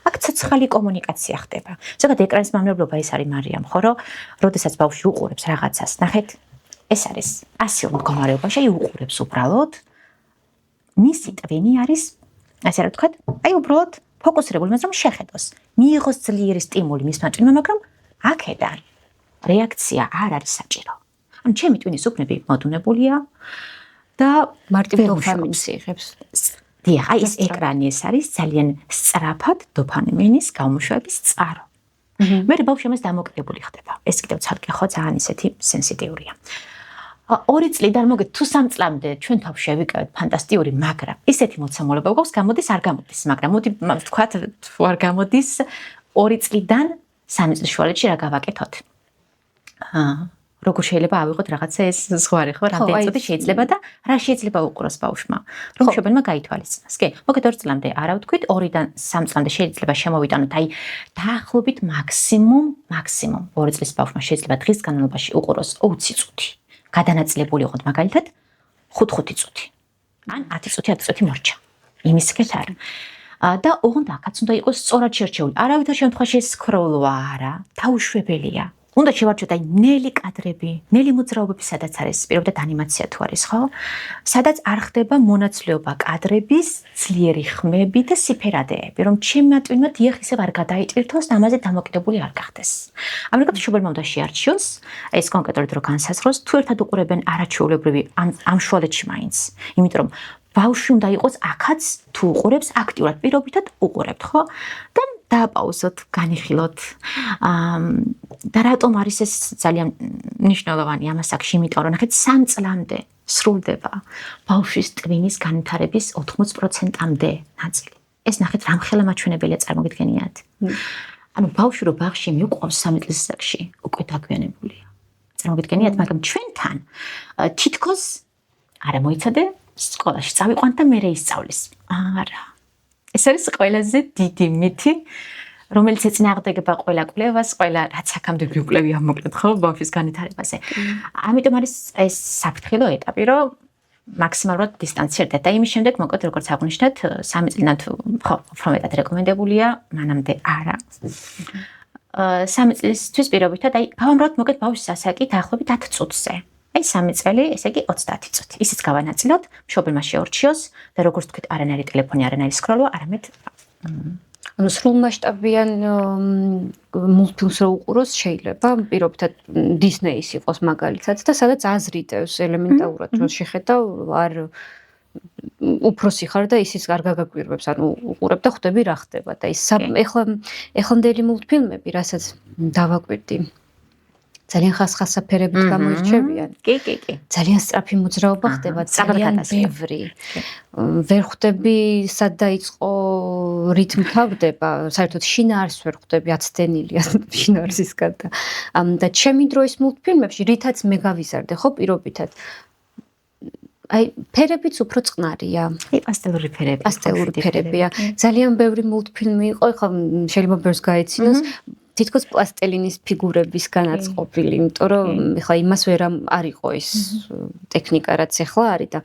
Speaker 1: აქ ცოცხალი კომუნიკაცია ხდება. ზოგადად ეკრანის მავნებლობა ეს არის მარიამ, ხო, როდესაც ბავშვი უყურებს რაღაცას, ნახეთ, ეს არის პასიურ მდგომარეობაში, აი უყურებს უბრალოდ. მისი ტვინი არის, ასე რა ვთქვათ, აი უბრალოდ ფოკუსირებული იმაზე, რომ შეხედოს, მიიღოს ძლიერი სტიმული მისმა ტვინმა, მაგრამ აქედან რეაქცია არ არის საჭირო. ანუ ჩემი ტვინის უბნები მოდუნებულია და
Speaker 2: მარტივ დოფამინს იღებს.
Speaker 1: დიახ, აი ეს ეკრანი ეს არის ძალიან სწრაფად დოფამინის გამოშვების წყარო. მე ბავშვი ამას დამოკიდებული ხდება. ეს კიდევ ცალკე ხო ძალიან ისეთი სენსიტიურია. 2 წლიდან მოგეთ თუ 3 წლამდე ჩვენ თავში შევიკავეთ ფანტასტიკური, მაგრამ ისეთი მოცემულობა გვაქვს, გამოდის არ გამოდის, მაგრამ მოდი ვთქვათ, თუ არ გამოდის 2 წლიდან 3 წლის შუალედში რა გავაკეთოთ? როგორ შეიძლება ავიღოთ რაღაცა ეს ზღვარი, ხო? რამდენი წუთი შეიძლება და რა შეიძლება უყუროს ბავშვმა? რომ მშობელმა გაითვალისწინოს. კი, მოგეთ 2 წლამდე არა ვთქვით, 2-დან 3 წლამდე შეიძლება შემოვიტანოთ, აი დაახლოებით მაქსიმუმ 2 წლის ბავშვმა შეიძლება დღის განმავლობაში უყუროს 20 წუთი. გადანაწილებული იყოთ მაგალითად 5 წუთი. ან 10 წუთი მორჩა. იმისკეთ არა. და ოღონდ აქაც უნდა იყოს სწორად შერჩეული. არავითარ შემთხვევაში სკროლვა არა, დაუშვებელია. უნდა შევარჩიოთ აი ნელი კადრები, ნელი მოძრაობები სადაც არის, პირობდეთ ანიმაცია თუ არის, ხო? სადაც არ ხდება მონაცვლეობა კადრების ძლიერი ხმები და სიფერადეები, რომ ჩემი მატვინმა დიახ ისევ არ გადაიჭირთოს და ამაზე დამოკიდებული არ გახდეს. ამრიგად მშობელმა უნდა შეარჩიოს ეს კონკრეტულად რო განსაზღვროს, თუ ერთად უყურებენ არაჩვეულებრივი ამ შუალედში მაინც, იმიტომ რომ ბავშვი უნდა იყოს აქაც თუ უყურებს აქტიურად პირობითად უყურებთ, ხო? და დააპაუზოთ, განიხილოთ. და რატომ არის ეს ძალიან მნიშვნელოვანი ამ ასაკში, იმიტომ რომ ნახეთ 3 წლამდე სრულდება ბავშვის ტვინის განვითარების 80%-მდე ნაწილი. ეს ნახეთ რამხელა მაჩვენებელია წარმოგიდგენიათ. ანუ ბავშვი რო ბაღში მიუყვავს 3 წლის ასაკში, უკვე დაგვიანებულია. წარმოგიდგენიათ, მაგრამ ჩვენთან თითქოს არა მოიცადე სკოლაში წავიყვანთ და მერე ისწავლის. არა. ეს არის ყველაზე დიდი მითი, რომელიც ეწინააღმდეგება ყველა კვლევას, ყველა რაც აქამდე ვიუკვლევი ამოკლედ ხო ბავშვის განვითარებაზე. ამიტომ არის ეს საფრთხილო ეტაპი, რომ მაქსიმალურად დისტანცირდეთ და იმის შემდეგ მოკლედ როგორც აღნიშნეთ, 3 წლიდან თუ ხო, უფრო მეტად რეკომენდებულია, მანამდე არა. 3 წლისთვის პირობითად, აი, გავამროთ მოკლედ ბავშვის ასაკი დაახლოებით 10 წუთზე. აი 3 წელი, ესე იგი 30 წუთი. ისიც გავანაწილოთ, მშობელმა შეორჩიოს და როგორც თქვით, არანაირი ტელეფონი, არანაირი სკროლვა, არამედ
Speaker 2: ანუ სრულმასშტაბიან მულტფილმს რო უყუროს შეიძლება პირობითად დისნეის იყოს მაგალითად და სადაც აზრიდევს ელემენტარულად რო შეხედავ არ უფროსი ხარ და ისიც არ გაგაკვირვებს ანუ უყურებ და ხვდები რა ხდება და ის ეხლანდელი მულტფილმები რასაც დავაკვირდი ძალიან ხასხასაფერებით გამოირჩევიან.
Speaker 1: კი.
Speaker 2: ძალიან სწრაფი მოძრაობა ხდება, ძალიან ბევრი. ვერ ხვდები სად დაიწყო რითმი თავდება, საერთოდ შინაარს ვერ ხვდები, აცდენილია შინაარსისგან და ჩემი დროის მულტფილმებში რითაც მე გავიზარდე, ხო, პირობითად. აი, ფერებიც უფრო წყნარია.
Speaker 1: აი, პასტელური ფერები.
Speaker 2: პასტელური ფერებია. ძალიან ბევრი მულტფილმი იყო, ხო, შეიძლება ბევრს გაეცინოს. თითქოს პლასტელინის ფიგურების განაწყობილი, იმიტომ რომ ეხლა იმას ვერ არ იყო ის ტექნიკა, რაც ეხლა არის და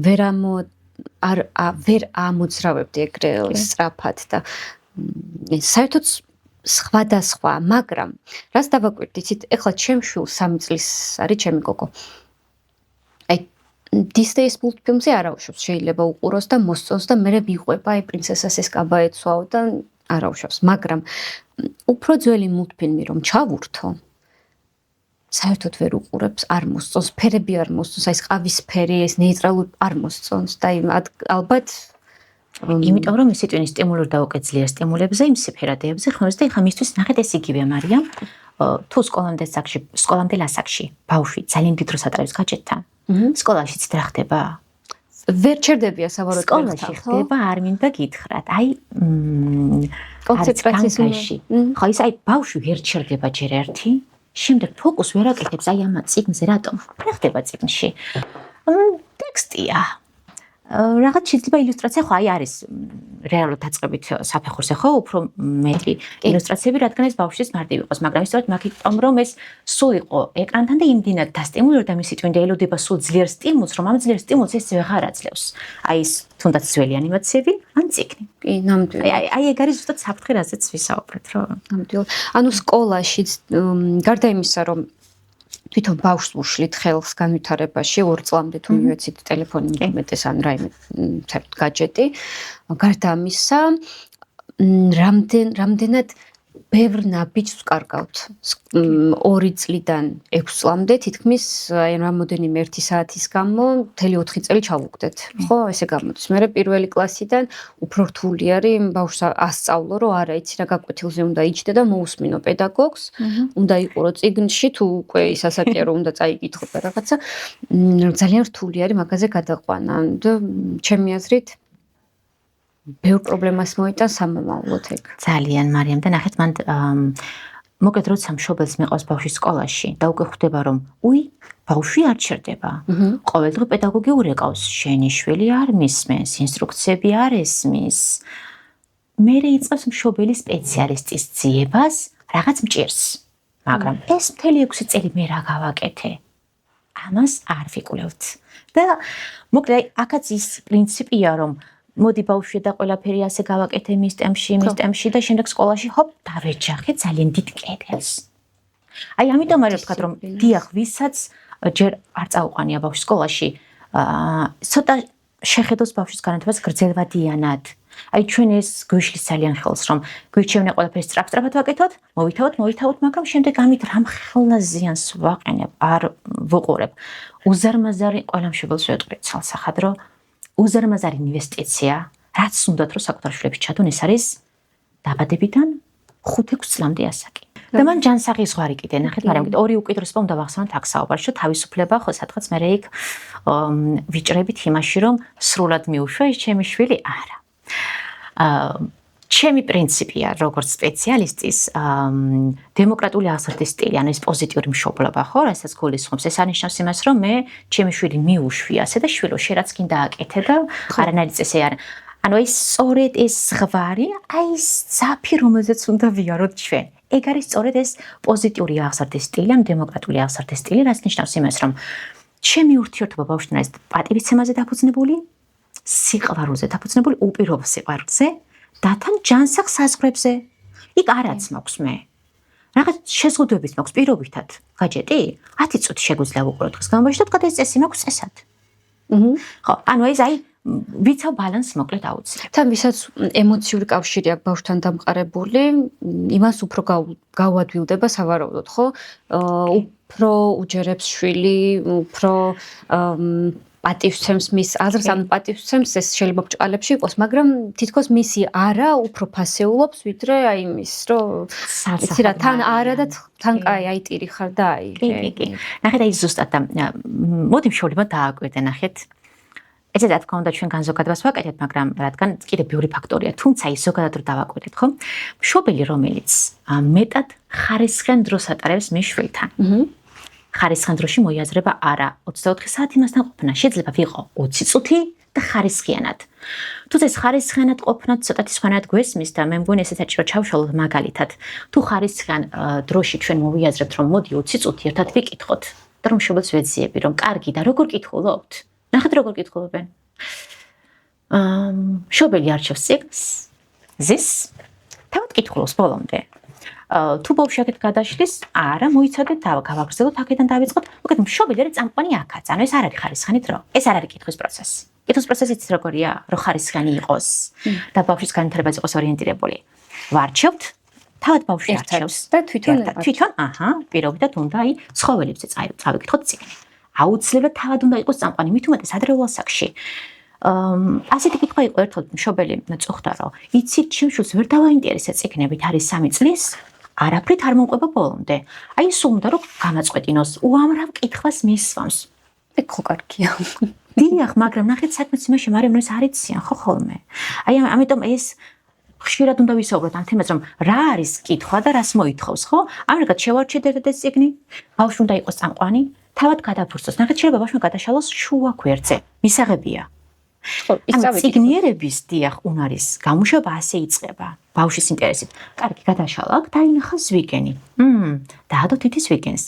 Speaker 2: ვერ ამოძრავებდი ეგრე სწრაფად და საერთოდ სხვადასხვა, მაგრამ რას დავაკვირდით, ეხლა ჩემ შვილს 3 წლის არის ჩემი გოგო. აი დისნეის მულტფილმზე არ აუშვებს, შეიძლება უყუროს და მოსწონს და მერე ვიყვება, აი პრინცესას ეს კაბა ეცვაო და არ აუშვებს, მაგრამ უფრო ძველი მულტფილმი რომ ჩავურთო, საერთოდ ვერ უყურებს, არ მოსწონს, ფერები არ მოსწონს, აი ეს ყავისფერი, ეს ნეიტრალური არ მოსწონს და ალბათ
Speaker 1: იმიტომ რომ ისი ტვინის სტიმულური დაუკეცლია სტიმულებზე, იმ სიფერადეებზე ხმებს და ეხლა მისთვის ნახეთ ეს იგივეა, მარიამ, თუ სკოლამდელ ასაკში ბავშვი ძალიან დიდ დროს ატარებს გაჭედთან, სკოლაშიც რა ხდება?
Speaker 2: ვერ ჩერდებია სავარაუდოდ
Speaker 1: სკოლაში ხდება, არ მინდა გითხრათ. აი
Speaker 2: კონცენტრაციის
Speaker 1: ხო, ის აი ბავშვი ვერ ჩერდება ჯერ ერთი, შემდეგ ფოკუს ვერ აკეთებს აი ამ წიგნზე, რატომ? რა ხდება წიგნში? ტექსტია. რაღაც შეიძლება ილუსტრაცია ხო აი არის რეალურად დაწყებით საფეხურზე ხო უფრო მეტი ილუსტრაციები რადგან ეს ბავშვის მარტივი იყოს მაგრამ ისწორედ მაგიტომ რომ ეს სულ იყო ეკრანთან და იმდენად დასტიმულირდა მისი ტვინი და ელოდება სულ ძლიერ სტიმულს რომ ამ ძლიერ სტიმულს ეს ვეღარ აძლევს აი ეს თუნდაც ძველი ანიმაციები ან წიგნი
Speaker 2: კი ნამდვილად
Speaker 1: აი ეგ არის ზუსტად საფრთხე რაზეც ვისაუბრეთ რომ
Speaker 2: ნამდვილად ანუ სკოლაში გარდა იმისა რომ თვითონ ბავშვს უშლით ხელს განვითარებაში 2 წლამდე თუ მივეცით ტელეფონი მეტეს ან რაიმე საერთოდ გაჯეტი გარდა ამისა რამდენად ბევრ ნაბიჯს ვკარგავთ 2 წლიდან 6 წლამდე თითქმის აი რამოდენიმე 1 საათის გამო მთელი 4 წელი ჩავუგდეთ ხო ესე გამოდის მე პირველი კლასიდან უფრო რთული არის ბავშვს ასწავლო რომ არა იცი რა გაკვეთილზე უნდა იჯდე და მოусმინო პედაგოგს უნდა იყურო წიგნში თუ უკვე ის ასაკია რომ უნდა წაიკითხო და რაღაცა ძალიან რთული არის მაგაზე გადაყვანა და ჩემი აზრით ბევრ პრობლემას მოიტანს სამომავლოდ ეგ.
Speaker 1: ძალიან მარიამ და ნახეთ მან მოკლედ როცა მშობელს მეყავს ბავშვი სკოლაში და უკვე ხვდება რომ უი ბავშვი არ ჩერდება. ყოველდღე პედაგოგი ურეკავს შენი შვილი არ მისმენს, ინსტრუქციები არ ესმის. მერე იწყებს მშობელი სპეციალისტის ძიებას რაღაც მჭირს. მაგრამ ეს მთელი 6 წელი მე რა გავაკეთე? ამას არ ვიკვლევთ. და მოკლედ აქაც ის პრინციპია რომ მოდი ბავშვი და ყველაფერი ასე გავაკეთე მის ტემპში და შემდეგ სკოლაში ჰოპ დავეჯახე ძალიან დიდ კედელს. აი ამიტომ არის ვთქვათ რომ დიახ ვისაც ჯერ არ წაუყანია ბავშვი სკოლაში ცოტა შეხედოს ბავშვის განათებას გრძელვადიანად აი ჩვენ ეს გვიშლის ძალიან ხელს რომ გვირჩევნე ყველაფერს სწრაფ-სწრაფად ვაკეთოთ მოვითავოთ მაგრამ შემდეგ ამით რამ ხელა ზიანს ვაყენებ არ ვუყურებ უზარმაზარი ყველა მშობელს ვეტყვი ცალსახადრო უზარმაზარი ინვესტიცია რაც უნდათ რომ საკუთარ შვილებს ჩადონ ეს არის დაბადებიდან 5-6 წლამდე ასაკი და მან ჯანსაღი ზღვარი კიდე ნახეთ მაგრამ ორი უკიდურესობა უნდა ვახსენოთ აქ საუბარში რომ თავისუფლება ხო სადღაც მე იქ ვიჭრებით იმაში რომ სრულად მიუშვა ის ჩემი შვილი არა ჩემი პრინციპია როგორც სპეციალისტის დემოკრატიული აღზრდის სტილი ანუ ეს პოზიტიური მშობლობა ხო რასაც გულისხმობს ეს ანიშნავს იმას რომ მე ჩემი შვილი მიუშვი ასე და შვილო შენ რაც კიდე აკეთე და არანაირი წესი არ ანუ ეს სწორედ ეს ზღვარი აი ეს ძაფი რომელზეც უნდა ვიაროთ ჩვენ ეგ არის სწორედ ეს პოზიტიური აღზრდის სტილი ან დემოკრატიული აღზრდის სტილი რაც ნიშნავს იმას რომ ჩემი ურთიერთობა ბავშვთან არის პატივისცემაზე დაფუძნებული სიყვარულზე დაფუძნებული უპირობო სიყვარულზე და თან ჯანსაღ საზღვრებზე იქ არაც მაქვს მე რაღაც შეზღუდვების მაქვს პირობითად გაჯეტი 10 წუთი შეგვიძლია ვუყურო დღეს განმავლობაში და დღეს წესი მაქვს წესად ხო ანუ ეს აი ვიცავ ბალანს მოკლედ აუცილებლად
Speaker 2: თან ვისაც ემოციური კავშირი აქვს ბავშვთან დამყარებული იმას უფრო გავადვილდება სავარაუდოდ ხო უფრო უჯერებს შვილი უფრო პატივცემს მის აზრს ან პატივცემს ეს შეიძლება ბჭყალებში იყოს მაგრამ თითქოს მისი არა უფრო ფასეულობს ვიდრე აი მის რომ იცი რა თან არა და თან კაი აი ტირი ხარ და აი
Speaker 1: კი ნახეთ აი ზუსტად და მოდი მშობლებმა დააკვირდე ნახეთ ესე რა თქმა უნდა ჩვენ განზოგადებას ვაკეთებთ მაგრამ რადგან კიდე ბევრი ფაქტორია თუმცა ის ზოგადად რომ დავაკვირდეთ ხო მშობელი რომელიც მეტად ხარისხიან დროს ატარებს მის შვილთან ხარისხიან დროში მოიაზრება არა 24 საათი მასთან ყოფნა შეიძლება ვიყო 20 წუთი და ხარისხიანად თუმცა ეს ხარისხიანად ყოფნა ცოტათი სხვანაირად გვესმის და მე მგონი ესეც საჭირო ჩავშალოთ მაგალითად თუ ხარისხიან დროში ჩვენ მოვიაზრებთ რომ მოდი 20 წუთი ერთად ვიკითხოთ და რომ მშობელს ვეძიები რომ კარგი და როგორ კითხულობთ ნახეთ როგორ კითხულობენ მშობელი არჩევს წიგნს ზის თავად კითხულობს ბოლომდე თუ ბავშვი აქეთ გადაშლის არა მოიცადეთ და გავაგრძელოთ აქედან დავიწყოთ უკეთ მშობელი არის წამყვანი აქაც ანუ ეს არ არის ხარისხიანი დრო ეს არ არის კითხვის პროცესი კითხვის პროცესი ის როგორია რომ ხარისხიანი იყოს და ბავშვის განვითარებაზე იყოს ორიენტირებული ვარჩევთ თავად ბავშვი არჩევს
Speaker 2: და თვითონ
Speaker 1: აჰა პირობითად უნდა აი ცხოველებზე წავიკითხოთ წიგნი აუცილებლად თავად უნდა იყოს წამყვანი მით უმეტეს ადრეულ ასაკში ასეთი კითხვა იყო ერთად მშობელი წუხდა რომ იცით ჩემს ვერ დავაინტერესე წიგნებით არის 3 წლის არაფრით არ მომყვება ბოლომდე აი სულ უნდა რომ გამაწყვეტინოს უამრავ კითხვას მისვამს
Speaker 2: ეგ ხო კარგია
Speaker 1: დიახ მაგრამ ნახეთ საქმეც იმაში მაგრამ ეს არიციან ხო ხოლმე აი ამიტომ ეს ხშირად უნდა ვისაუბროთ ამ თემაზე რომ რა არის კითხვა და რას მოითხოვს ხო ამერიკად შევარჩიეთ ერთად ეს წიგნი ბავშვი უნდა იყოს წამყვანი თავად გადაფურცოს ნახეთ შეიძლება ბავშვმა გადაშალოს შუა გვერდზე მისაღებია
Speaker 2: ხო ის
Speaker 1: ციგნიერების დიახ უნარის გამოშვება ასე იწყება ბავშვის ინტერესით კარგი გადაშალა აქ დაინახა ზვიგენი დაადო თითის ვიგენს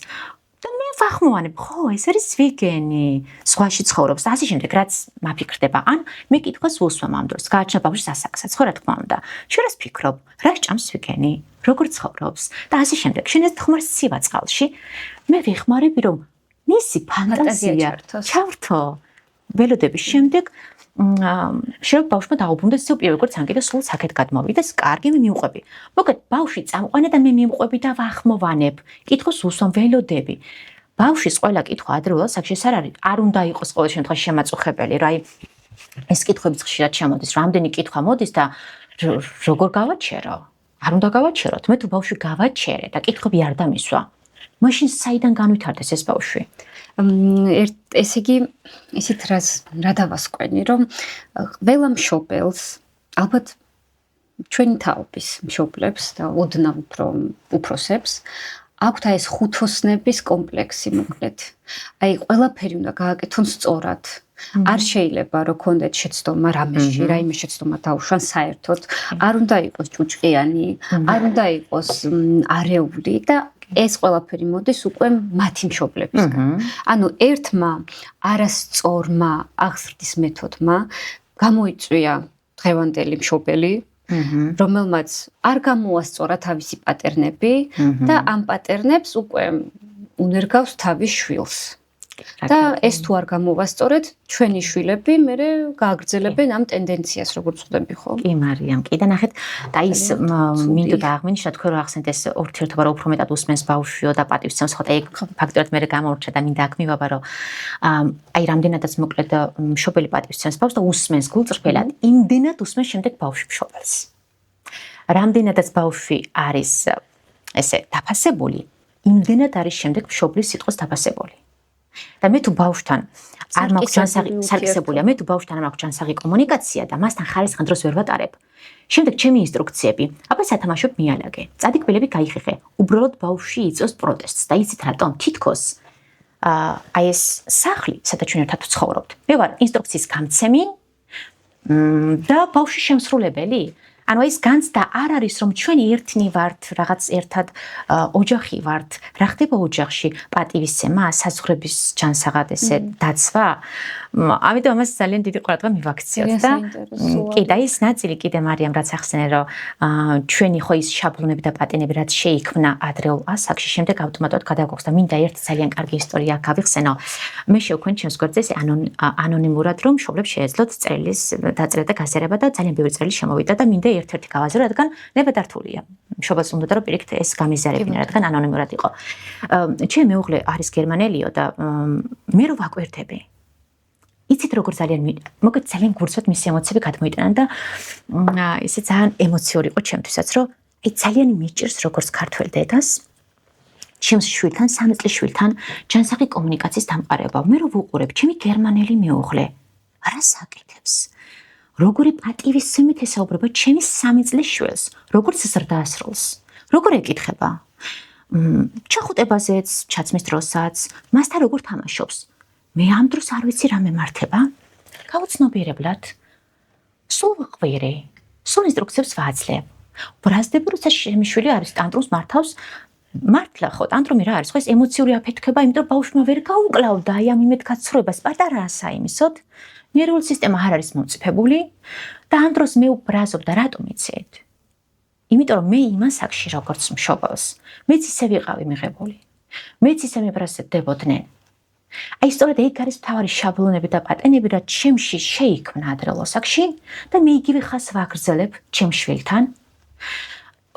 Speaker 1: და მე ვახმოვანებ ხო ეს არის ზვიგენი სხვაში ცხოვრობს და ასე შემდეგ რაც მაფიქრდება ან მე კითხვას ვუსვამ ამ დროს გააჩნია ბავშვის ასაკსაც ხო რა თქმა უნდა შენ რას ფიქრობ რა ჭამს ზვიგენი როგორ ცხოვრობს და ასე შემდეგ შენ ეს ხმარს ცივა წყალში მე ვიხმარები რომ მისი ფანტაზია ჩავრთო ველოდების შემდეგ შეიძლება ბავშვმა დაუბრუნდეს ისევ პირველ როგორც ან კიდე სულ საკეთ გადმოვიდეს კარგი მე მიუყვები მოკლედ ბავშვი წამყვანია და მე მიუყვები და ვახმოვანებ კითხოს უსვამ ველოდები ბავშვის ყველა კითხვა ადრეულ ასაკში ეს არ უნდა იყოს ყოველ შემთხვევაში შემაწუხებელი რა აი ეს კითხვებიც ხშირად ჩამოდის რამდენი კითხვა მოდის და როგორ გავაჩერო არ უნდა გავაჩეროთ მე თუ ბავშვი გავაჩერე და კითხვები არ დამისვა მაშინ საიდან განვითარდეს ეს ბავშვი
Speaker 2: ესე იგი ისეთ რა დავასკვენი რომ ყველა მშობელს ალბათ ჩვენი თაობის მშობლებს და ოდნავ უფროსებს აქვთ ეს ხუთოსნების კომპლექსი მოკლედ აი ყველაფერი უნდა გააკეთონ სწორად არ შეიძლება რომ კონდეთ შეცდომა რამეში რაიმე შეცდომა დაუშვან საერთოდ არ უნდა იყოს ჭუჭყიანი არ უნდა იყოს არეული და ეს ყველაფერი მოდის უკვე მათი მშობლებისგან. ანუ ერთმა არასწორმა აღზრდის მეთოდმა გამოიწვია დღევანდელი მშობელი, რომელმაც არ გამოასწორა თავისი პატერნები და ამ პატერნებს უკვე უნერგავს თავის შვილს. და ეს თუ არ გამოვასწორეთ, ჩვენი შვილები მერე გააგრძელებენ ამ ტენდენციას, როგორც ხვდები ხო?
Speaker 1: კი, მარიამ, კი და ნახეთ, და ის მინდოდა აღნიშნა თქვენ რომ ახსენეთ ეს ურთიერთობა რომ უფრო მეტად უსმენს ბავშვიო და პატივისცემს, ხო და ეგ ფაქტორად მე გამორჩა და მინდა აქ მივაბა რომ აი რამდენადაც მოკლედ მშობელი პატივისცემს ბავშვს და უსმენს გულწრფელად, იმდენად უსმენს შემდეგ ბავშვი მშობელს. რამდენადაც ბავშვი არის ესე დაფასებული, იმდენად არის შემდეგ მშობლის სიტყვის დაფასებული. და მე თუ ბავშვთან არ მაქვს სარკისებულია, მე თუ ბავშვთან არ მაქვს ჯანსაღი კომუნიკაცია და მასთან ხარისხან დროს ვერ ვატარებ. შემდეგ ჩემი ინსტრუქციები, აბა სათამაშოდ მიალაგე. წადიკბილები გაიხიხე. უბრალოდ ბავშვი იწვევს პროტესტს და იცით რატომ? თითქოს აი ეს სახლი, სადაც ჩვენ ერთად ვცხოვრობთ. მე ვარ ინსტრუქციის გამცემი და ბავშვი შემსრულებელი. ანუ ის განცდა არ არის რომ ჩვენი ერთნი ვართ, რაღაც ერთად ოჯახი ვართ. რა ხდება ოჯახში? პატივისცემა, საზღვრების ჯანსაღად ესე დაცვა. ამიტომ ამას ძალიან დიდი ყურადღება მივაქციოთ და კი და ის ნაწილი კიდე მარიამ რაც ახსენე რომ ჩვენი ხო ის შაბლონები და პატენები რაც შეიქმნა ადრეულ ასაკში შემდეგ ავტომატურად გადაგვაქვს და მინდა ერთი ძალიან კარგი ისტორია გავიხსენო. მე შევქმნი ჩემს გვერდზე ანონიმურად რომ მშობლებს შეეძლოთ წერილის დაწერა და გაზიარება და ძალიან ბევრი წერილი შემოვიდა და მინდა ერთ-ერთი გავაზრო, რადგან ნებადართულია. მშობელს უნდა რომ პირიქით ეს გამიზიარებინა, რადგან ანონიმურად იყო. ჩემი მეუღლე არის გერმანელიო და მე რო ვაკვირდები. იცით როგორ ძალიან მოგეთ ძალიან გურცვად მისი ემოციები გადმოიტანა და ესე ძალიან ემოციური იყო ჩემთვისაც, რომ აი ძალიან მიჭირს როგორც ქართველ დედას ჩემს შვილთან, 3 წლის შვილთან ჯანსაღი კომუნიკაციის დამყარება. მე რო ვუყურებ, ჩემი გერმანელი მეუღლე რას აკეთებს? როგორი პატივისცემით ესაუბრება ჩემი 3 წლის შვილს, როგორც ზრდასრულს, როგორ ეკითხება? ჩახუტებაზეც, ჩაცმის დროსაც, მასთან როგორ თამაშობს? მე ამ დროს არ ვიცი რა მემართება. გაუცნობიერებლად. სულ ვაყვირი, სულ ინსტრუქციებს ვაძლევ. ბრაზდები, როცა ჩემი შვილი არის ტანტრუმს მართავს, მართლა ხო, ტანტრუმი რა არის? ხო ეს ემოციური აფეთქება, იმიტომ ბავშვმა ვერ გაუკლავდა აი ამ იმედგაცრუებას, პატარაა საიმისოდ. ნერვული სისტემა არ არის მომწიფებული და ამ დროს მე უბრაზობ და რატომ იცით? იმიტომ რომ მე იმას აქში როგორც მშობელს, მეც ისე ვიყავი მიღებული. მეც ისე მებრაზდებოდნენ. აი სწორედ ეგ არის მთავარი შაბლონები და პატენები, რაც ჩემში შეიქმნა ადრეულ ასაკში და მე იგივე ხას ვაგრძელებ ჩემ შვილთან.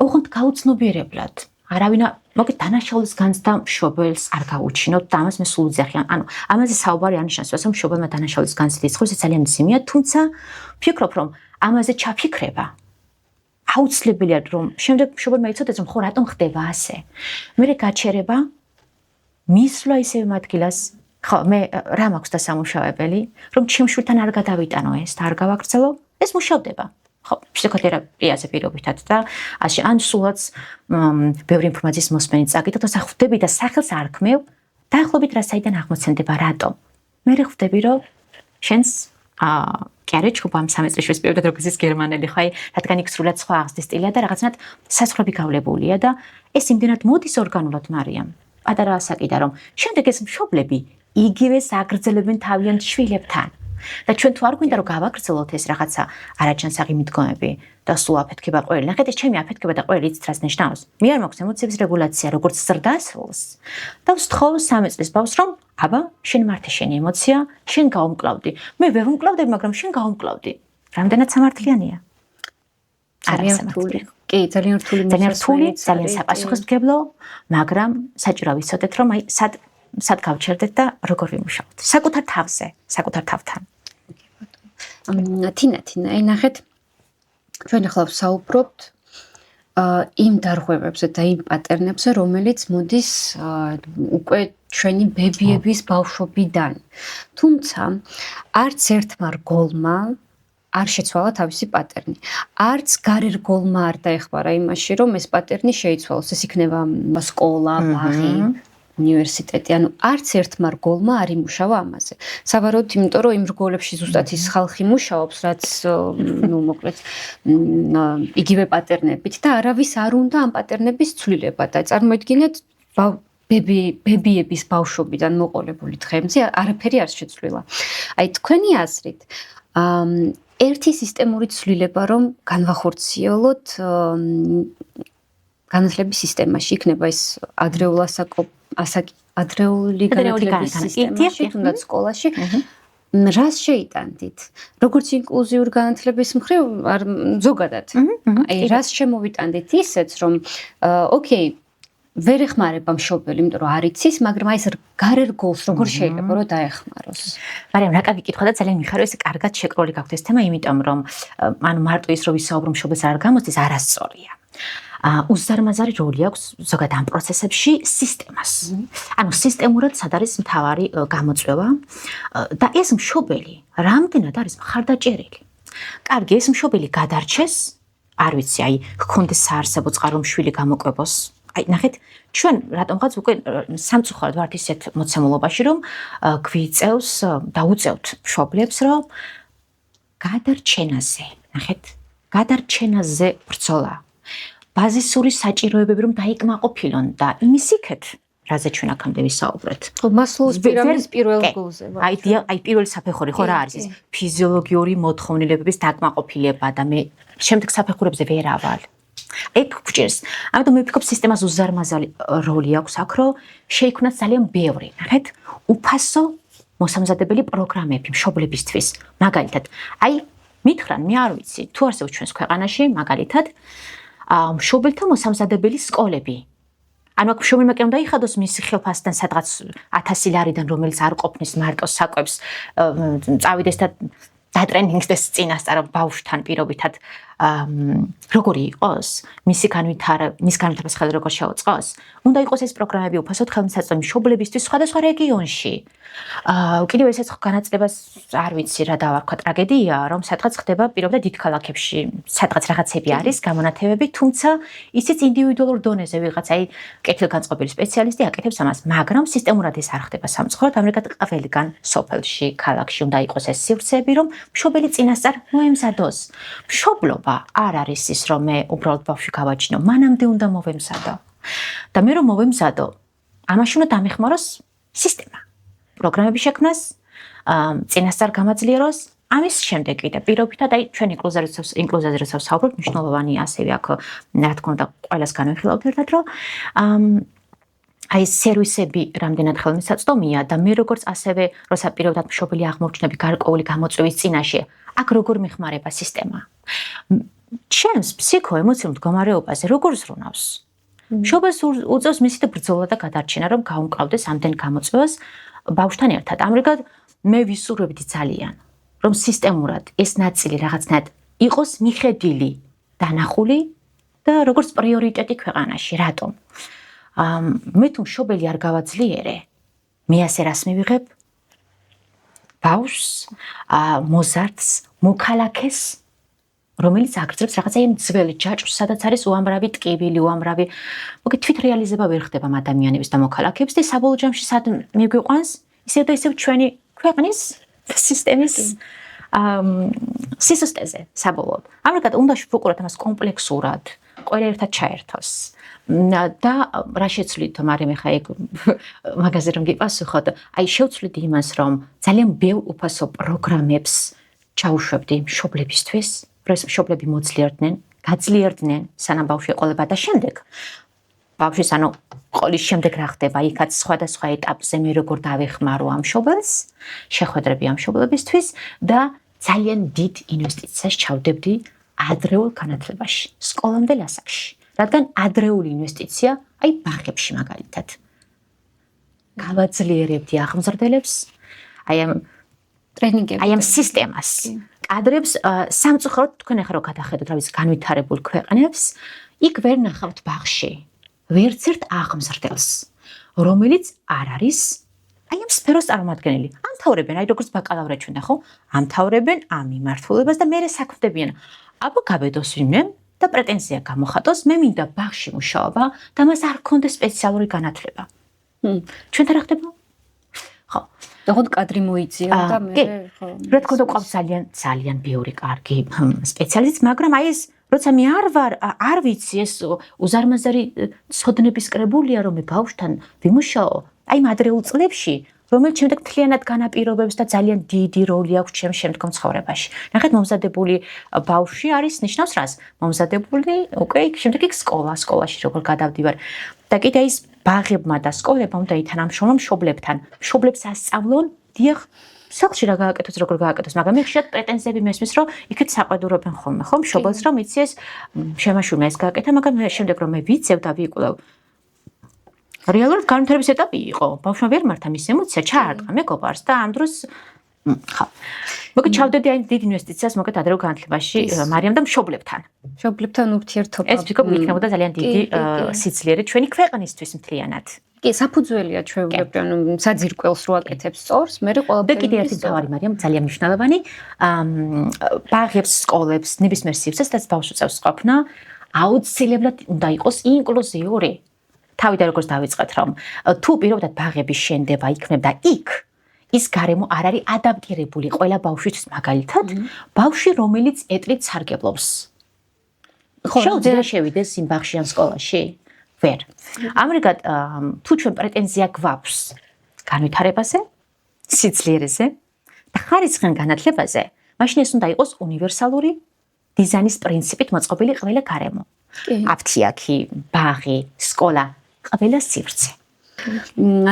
Speaker 1: ოღონდ გაუცნობიერებლად. არავინ მოგეთ დანაშაულის განცდა მშობელს არ გაუჩინოთ და ამას მე სულ ვიძახიან. ანუ ამაზე საუბარი არ ნიშნავს, რომ მშობელმა დანაშაულის განცდა იცხოვს, ეს ძალიან მძიმეა, თუმცა ვფიქრობ, რომ ამაზე ჩაფიქრება აუცილებელია, რომ შემდეგ მშობელმა იცოდეს, რომ ხო რატომ ხდება ასე. მერე გაჩერება მისვლა ისევ ადგილას, ხო, მე რა მაქვს დასამუშავებელი, რომ ჩემ შვილთან არ გადავიტანო ეს და არ გავაგრძელო, ეს მუშავდება. ხო, ფსიქოთერაპიაზე პირობითად და ასე ან სულაც ბევრი ინფორმაციის მოსმენით წაკითხავ და ხვდები და სახელს არ ქმევ, დაახლოებით რა საიდან აღმოცენდება, რატომ. მე ხვდები, რომ შენს კი არა ჩუბ ამ 3 წლის შვილს პირობითად როგორც ის გერმანელი, ხო, აი რადგან იქ სრულად სხვა აღზრდის სტილია და რაღაცნაირად საზღვრები გავლებულია და ეს იმდენად მოდის ორგანულად მარიამ. პატარა ასაკიდან რომ შემდეგ ეს მშობლები იგივეს აგრძელებენ თავიანთ შვილებთან. და ჩვენ თუ არ გვინდა რომ გავაგრძელოთ ეს რაღაცა არაჯანსაღი მიდგომები და სულ აფეთქება ყველი. ნახეთ ეს ჩემი აფეთქება და ყველი იცით რას ნიშნავს? მე არ მაქვს ემოციების რეგულაცია როგორც ზრდასრულს. და ვსთხოვ 3 წლის ბავშვს რომ აბა შენ მართე შენი ემოცია, შენ გაუმკლავდი. მე ვერ ვუმკლავდები, მაგრამ შენ გაუმკლავდი. რამდენად სამართლიანია?
Speaker 2: ძალიან რთული. კი, ძალიან რთული
Speaker 1: მოსასვენი, ძალიან საპასუხისმგებლო, მაგრამ საჭირო ვიცოდეთ რომ აი სად გავჩერდეთ და როგორ ვიმუშაოთ. საკუთარ თავზე, საკუთარ თავთან.
Speaker 2: თინა, აი ნახეთ, ჩვენ ახლა ვსაუბრობთ იმ დარღვევებზე და იმ პატერნებზე, რომელიც მოდის უკვე ჩვენი ბებიების ბავშვობიდან. თუმცა არც ერთმა რგოლმა არ შეცვალა თავისი პატერნი. არც გარერგოლმა არ დაეხმარა იმაში, რომ ეს პატერნი შეიცვალოს. ეს იქნება სკოლა, ბაღი, უნივერსიტეტი, ანუ არც ერთმა რგოლმა არ იმუშავა ამაზე. საბაროდ, იმიტომ რომ იმ რგოლებში ზუსტად ის ხალხი მუშაობს, რაც ნუ მოკლედ იგივე პატერნებით და არავის არ უნდა ამ პატერნების ცვლილება და წარმოიდგინეთ ბებიების ბავშვობიდან მოყოლებული დღემდე არაფერი არ შეცვლილა. აი თქვენი აზრით ერთი სისტემური ცვლილება რომ განვახორციელოთ განათლების სისტემაში იქნება ეს ადრეული განათლების სისტემაში თუნდაც სკოლაში რას შეიტანდით როგორც ინკლუზიურ განათლების მხრივ ზოგადად აი რას შემოვიტანდით ისეც რომ ოკეი ვერ ეხმარება მშობელი, იმიტომ რომ არ იცის, მაგრამ აი ეს გარე რგოლს როგორ შეიძლება რომ დაეხმაროს.
Speaker 1: მაგრამ რა კარგი კითხვა და ძალიან მიხარია ეს კარგად შეკროლი გაქვთ ეს თემა, იმიტომ რომ ანუ მარტო ის რომ ვისაუბრო მშობელს არ გამოდის, არასწორია. უზარმაზარი როლი აქვს ზოგადად ამ პროცესებში სისტემას. ანუ სისტემურად სად არის მთავარი გამოწვევა და ეს მშობელი რამდენად არის მხარდაჭერილი. კარგი, ეს მშობელი გადარჩეს, არ ვიცი, აი, ჰქონდეს საარსებო წყარო მშვილი გამოკვებოს. აი, ნახეთ, ჩვენ რატომღაც უკვე სამწუხაროდ ვართ ისეთ მოცემულობაში, რომ გვიწევს და უწევთ მშობლებს, რომ გადარჩენაზე, ნახეთ, გადარჩენაზე ბრძოლა. ბაზისური საჭიროებები რომ დაიკმაყოფილონ და იმის იქეთ, რაზე ჩვენ აქამდე ვისაუბრეთ.
Speaker 2: მასლოუს პირამიდის პირველ გულზე.
Speaker 1: აი პირველი საფეხური ხო რა არის ეს ფიზიოლოგიური მოთხოვნილებების დაკმაყოფილება და მე შემდეგ საფეხურებზე ვერ ავალ. ეგ გვჭირს. ამიტომ მე ვფიქრობ სისტემას უზარმაზარი როლი აქვს აქ, რომ შეიქმნას ძალიან ბევრი, ნახეთ, უფასო მოსამზადებელი პროგრამები მშობლებისთვის. მაგალითად, აი მითხრან, მე არ ვიცი, თუ არსებობს ჩვენს ქვეყანაში, მაგალითად, მშობელთა მოსამზადებელი სკოლები. ანუ აქ მშობელმა კი უნდა იხადოს მისი ხელფასთან სადღაც 1000 ლარიდან, რომელიც არ ყოფნის მარტო საკვებს, წავიდეს და დატრენინგდეს წინასწარ ბავშვთან პირობითად როგორი იყოს მის განვითარებას ხელი როგორ შეუწყოს უნდა იყოს ეს პროგრამები უფასოდ ხელმისაწვდომი მშობლებისთვის სხვადასხვა რეგიონში კიდევ ესეც განაწილებას არ ვიცი რა დავარქვა ტრაგედია რომ სადღაც ხდება პირობითად დიდ ქალაქებში სადღაც რაღაცები არის გამონათებები თუმცა ისიც ინდივიდუალურ დონეზე ვიღაც აი კეთილგანწყობილი სპეციალისტი აკეთებს ამას მაგრამ სისტემურად ეს არ ხდება სამწუხაროდ ამრიგად ყველგან სოფელში ქალაქში უნდა იყოს ეს სივრცეები რომ მშობელი წინასწარ მოემზადოს მშობლობა არ არის ის რომ მე უბრალოდ ბავშვი გავაჩინო მანამდე უნდა მოვემზადო და მე რომ მოვემზადო ამაში უნდა დამეხმაროს სისტემა პროგრამები შექმნას წინასწარ გამაძლიეროს ამის შემდეგ კიდე პირობითად აი ჩვენ ინკლუზიაზე როცა ვსაუბრობთ მნიშვნელოვანია ასევე აქ რა თქმა უნდა ყველას განვიხილავთ ერთად რომ აი სერვისები რამდენად ხელმისაწვდომია და მე როგორც ასევე როცა პირობითად მშობელი აღმოჩნდები გარკვეული გამოწვევის წინაშე აქ როგორ მეხმარება სისტემა ჩემს ფსიქოემოციურ მდგომარეობაზე როგორ ზრუნავს მშობელს უწევს მისი და ბრძოლა და გადარჩენა რომ გაუმკლავდეს ამდენ გამოწვევას ბავშვთან ერთად ამრიგად მე ვისურვებდი ძალიან რომ სისტემურად ეს ნაწილი რაღაცნაირად იყოს მიხედვილი დანახული და როგორც პრიორიტეტი ქვეყანაში რატომ მე თუ მშობელი არ გავაძლიერე მე ასე რას მივიღებ ბავშვს მოზარდს მოქალაქეს რომელიც აგრძელებს რაღაცა იმ ძველი ჯაჭვს სადაც არის უამრავი ტკივილი უამრავი მოგეთ თვით რეალიზება ვერ ხდება ადამიანების და მოქალაქეების და საბოლოო ჯამში სად მიგვიყვანს ისევ და ისევ ჩვენი ქვეყნის სისტემის სისტემაზე საბოლოოდ ამრიგად უნდა შევუყუროთ ამას კომპლექსურად ყველა ერთად ჩაერთოს და რა შეცვლით მაგრამ ხა ეგ მაგაზე რომ გიპასუხოთ აი შევცვლით იმას რომ ძალიან ბევრ უფასო პროგრამებს ჩაუშვებდი მშობლებისთვის რომ ეს მშობლები მოძლიერდნენ გაძლიერდნენ სანამ ბავშვი ეყოლება და შემდეგ ბავშვის ანუ ყოლის შემდეგ რა ხდება იქაც სხვადასხვა ეტაპზე მე როგორ დავეხმარო ამ მშობელს შეხვედრები ამ მშობლებისთვის და ძალიან დიდ ინვესტიციას ჩავდებდი ადრეულ განათლებაში სკოლამდელ ასაკში რადგან ადრეული ინვესტიცია აი ბაღებში მაგალითად გავაძლიერებდი აღმზრდელებს აი ამ სისტემას კადრებს სამწუხაროდ თქვენ ახლა რო გადახედოთ რა ვიცი განვითარებულ ქვეყნებს იქ ვერ ნახავთ ბაღში ვერც ერთ აღმზრდელს რომელიც არ არის აი ამ სფეროს წარმომადგენელი ამთავრებენ აი როგორც ბაკალავრად ჩვენ და ხო ამთავრებენ ამ მიმართულებას და მერე საქმდებიან აბა გაბედოს ვინმე და პრეტენზია გამოხატოს მე მინდა ბაღში მუშაობა და მას არ ქონდეს სპეციალური განათლება ჩვენთან რა ხდება ხო
Speaker 2: თქო კადრი მოიწია და მე
Speaker 1: ხო რა თქმა უნდა ყავს ძალიან ბევრი კარგი სპეციალისტი მაგრამ აი ეს როცა მე არ ვიცი ეს უზარმაზარი ცოდნების კრებულია რომ მე ბავშვთან ვიმუშაო აი ადრეულ წლებში რომელიც შემდეგ მთლიანად განაპირობებს და ძალიან დიდი როლი აქვს ჩემს შემდგომ ცხოვრებაში. ნახეთ, მომზადებული ბავშვი არის ნიშნავს რას? მომზადებული, უკვე შემდეგ იქ სკოლაში როგორ გადავდივარ. და კიდე ის ბაღებმა და სკოლებმა უნდა ითანამშრომლონ მშობლებთან. მშობლებს ასწავლონ, დიახ, სახლში რა გააკეთოს, როგორ გააკეთოს, მაგრამ მე ხშირად პრეტენზიები მესმის, რომ იქით საყვედურობენ ხოლმე, ხო? მშობელს რომ იცი ეს შემაშულმა ეს გააკეთა, მაგრამ შემდეგ რომ მე ვიცევ და ვიკვლევ რეალურად განვითარების ეტაპი იყო. ბავშვმა ვერ მართა მის ემოცია, ჩაარტყა მეგობარს და ამ დროს ხო. მოგეთ ჩავდედი აი დიდ ინვესტიციას მოგეთ ადრეულ განათლებაში მარიამ და მშობლებთან.
Speaker 2: მშობლებთან ურთიერთობა.
Speaker 1: ეს ვიქო იქნებოდა ძალიან დიდი სიძლიერე ჩვენი ქვეყნისთვის მთლიანად.
Speaker 2: კი, საფუძველია ჩვეულებრივ, ანუ საძირკველს რო აკეთებს სწორს, მე ყველაფერი.
Speaker 1: და კიდე ერთი თავარი მარიამ ძალიან მნიშვნელოვანი, ბაღებს, სკოლებს, ნებისმიერ სივრცეს ბავშვს უწევს ყოფნა, აუცილებლად უნდა იყოს ინკლუზიური. თავიდან როგორც დავიწყეთ, რომ თუ პირობდათ ბაღების შენდება იქნება იქ ის გარემო არ არის ადაპტირებული ყველა ბავშვისთვის მაგალითად, ბავშვი რომელიც ეტლით სარგებლობს. შეუძლია შევიდეს იმ ბაღში ან სკოლაში? ვერ. ამრიგად, თუ ჩვენ პრეტენზია გვაქვს განვითარებაზე, სიძლიერეზე და ხარისხიან განათლებაზე, მაშინ ეს უნდა იყოს უნივერსალური დიზაინის პრინციპით მოწყობილი ყველა გარემო. აფთიაქი, ბაღი, სკოლა, ყველა სივრცე.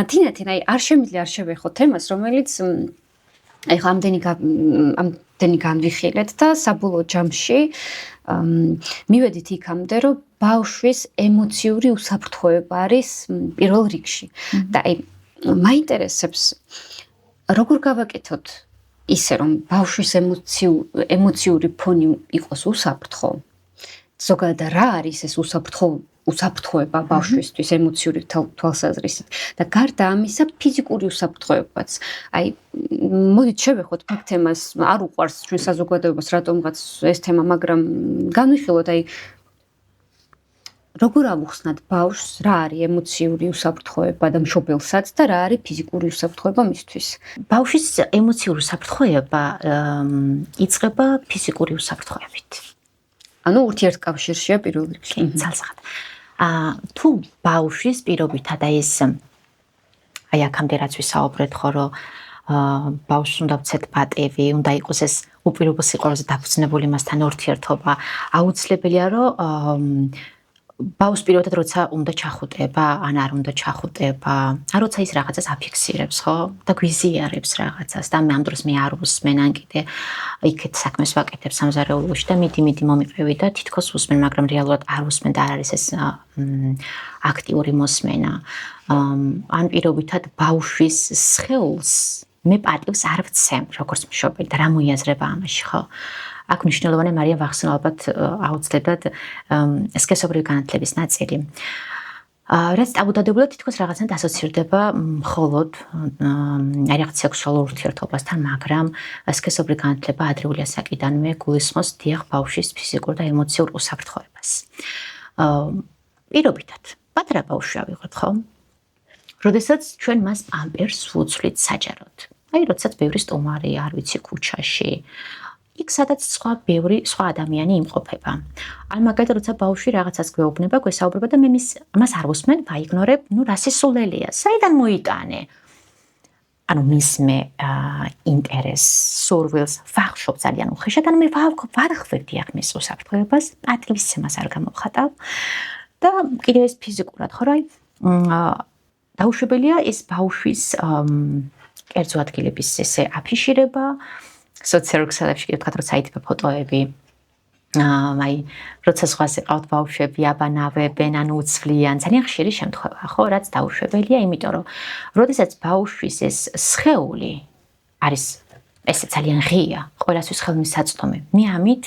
Speaker 2: თინათინ, აი არ შემიძლია არ შევეხო თემას, რომელიც აი ამდენი განვიხილეთ და საბოლოო ჯამში მივედით იქამდე, რომ ბავშვის ემოციური უსაფრთხოება არის პირველ რიგში. და აი მაინტერესებს როგორ გავაკეთოთ ისე რომ ბავშვის ემოციური ფონი იყოს უსაფრთხო. ზოგადად რა არის ეს უსაფრთხოება ბავშვისთვის ემოციური თვალსაზრისით და გარდა ამისა ფიზიკური უსაფრთხოებაც. აი მოდით შევეხოთ მაგ თემას, არ უყვარს ჩვენ საზოგადოებას რატომღაც ეს თემა, მაგრამ განვიხილოთ აი როგორ ავუხსნათ ბავშვს რა არის ემოციური უსაფრთხოება და მშობელსაც და რა არის ფიზიკური უსაფრთხოება მისთვის.
Speaker 1: ბავშვის ემოციური უსაფრთხოება იწყება ფიზიკური უსაფრთხოებით.
Speaker 2: ანუ ურთიერთკავშირშია პირველ რიგში.
Speaker 1: ცალსახად. თუ ბავშვის პირობითად აი ეს აი აქამდე რაც ვისაუბრეთ ხო რომ ბავშვს უნდა ვცეთ პატივი, უნდა იყოს ეს უპირობო სიყვარულზე დაფუძნებული მასთან ურთიერთობა. აუცილებელია რომ ბავშვს პირობითად როცა უნდა ჩახუტება, ან არ უნდა ჩახუტება, ან როცა ის რაღაცას აფიქსირებს, ხო? და გვიზიარებს რაღაცას და ამ დროს მე არ უსმენ, ან კიდე იქეთ საქმეს ვაკეთებ სამზარეულოში და მიდი მომიყევი და თითქოს უსმენ, მაგრამ რეალურად არ უსმენ და არ არის ეს აქტიური მოსმენა. ან პირობითად ბავშვის სხეულს მე პატივს არ ვცემ, როგორც მშობელი და რა მოიაზრება ამაში, ხო? აქ მნიშვნელოვანია მარიამ ვახსენო ალბათ აუცილებლად სქესობრივი განათლების ნაწილი. რაც ტაბუდადებულად თითქოს რაღაცნაირად ასოცირდება მხოლოდ აი რაღაც სექსუალურ ურთიერთობასთან, მაგრამ სქესობრივი განათლება ადრეული ასაკიდანვე გულისხმობს დიახ ბავშვის ფიზიკურ და ემოციურ უსაფრთხოებას. პირობითად, პატარა ბავშვი ავიღოთ, ხო? როდესაც ჩვენ მას ამპერს ვუცვლით საჯაროდ. აი როდესაც ბევრი სტუმარი, არ ვიცი, ქუჩაში იქ სადაც ბევრი სხვა ადამიანი იმყოფება. ან მაგალითად როცა ბავშვი რაღაცას გვეუბნება, გვესაუბრება და მე მას არ ვუსმენ, ვაიგნორებ, ნუ რა სისულელია, საიდან მოიტანე? ანუ მისმე ინტერესს, სურვილს, ვახშობ ძალიან უხეშად, ანუ მე ვარ ხვევდი აქ მის უსაფრთხოებას, პატივისცემას არ გამოვხატავ და კიდევ ეს ფიზიკურად, ხო რა, დაუშვებელია ეს ბავშვის კერძო ადგილების ესე აფიშირება, სოციალურ ქსელებში კიდევ თქვა, როცა იტივა ფოტოები, აი, როცა სხვაზე ყავთ ბავშვები, აბანავებენ, ანუ უცვლიან, ძალიან ხშირი შემთხვევა, ხო, რაც დაუშვებელია, იმიტომ რომ როდესაც ბავშვის ეს სხეული არის ესე ძალიან ღია, ყველასთვის ხელმისაწვდომი, მე ამით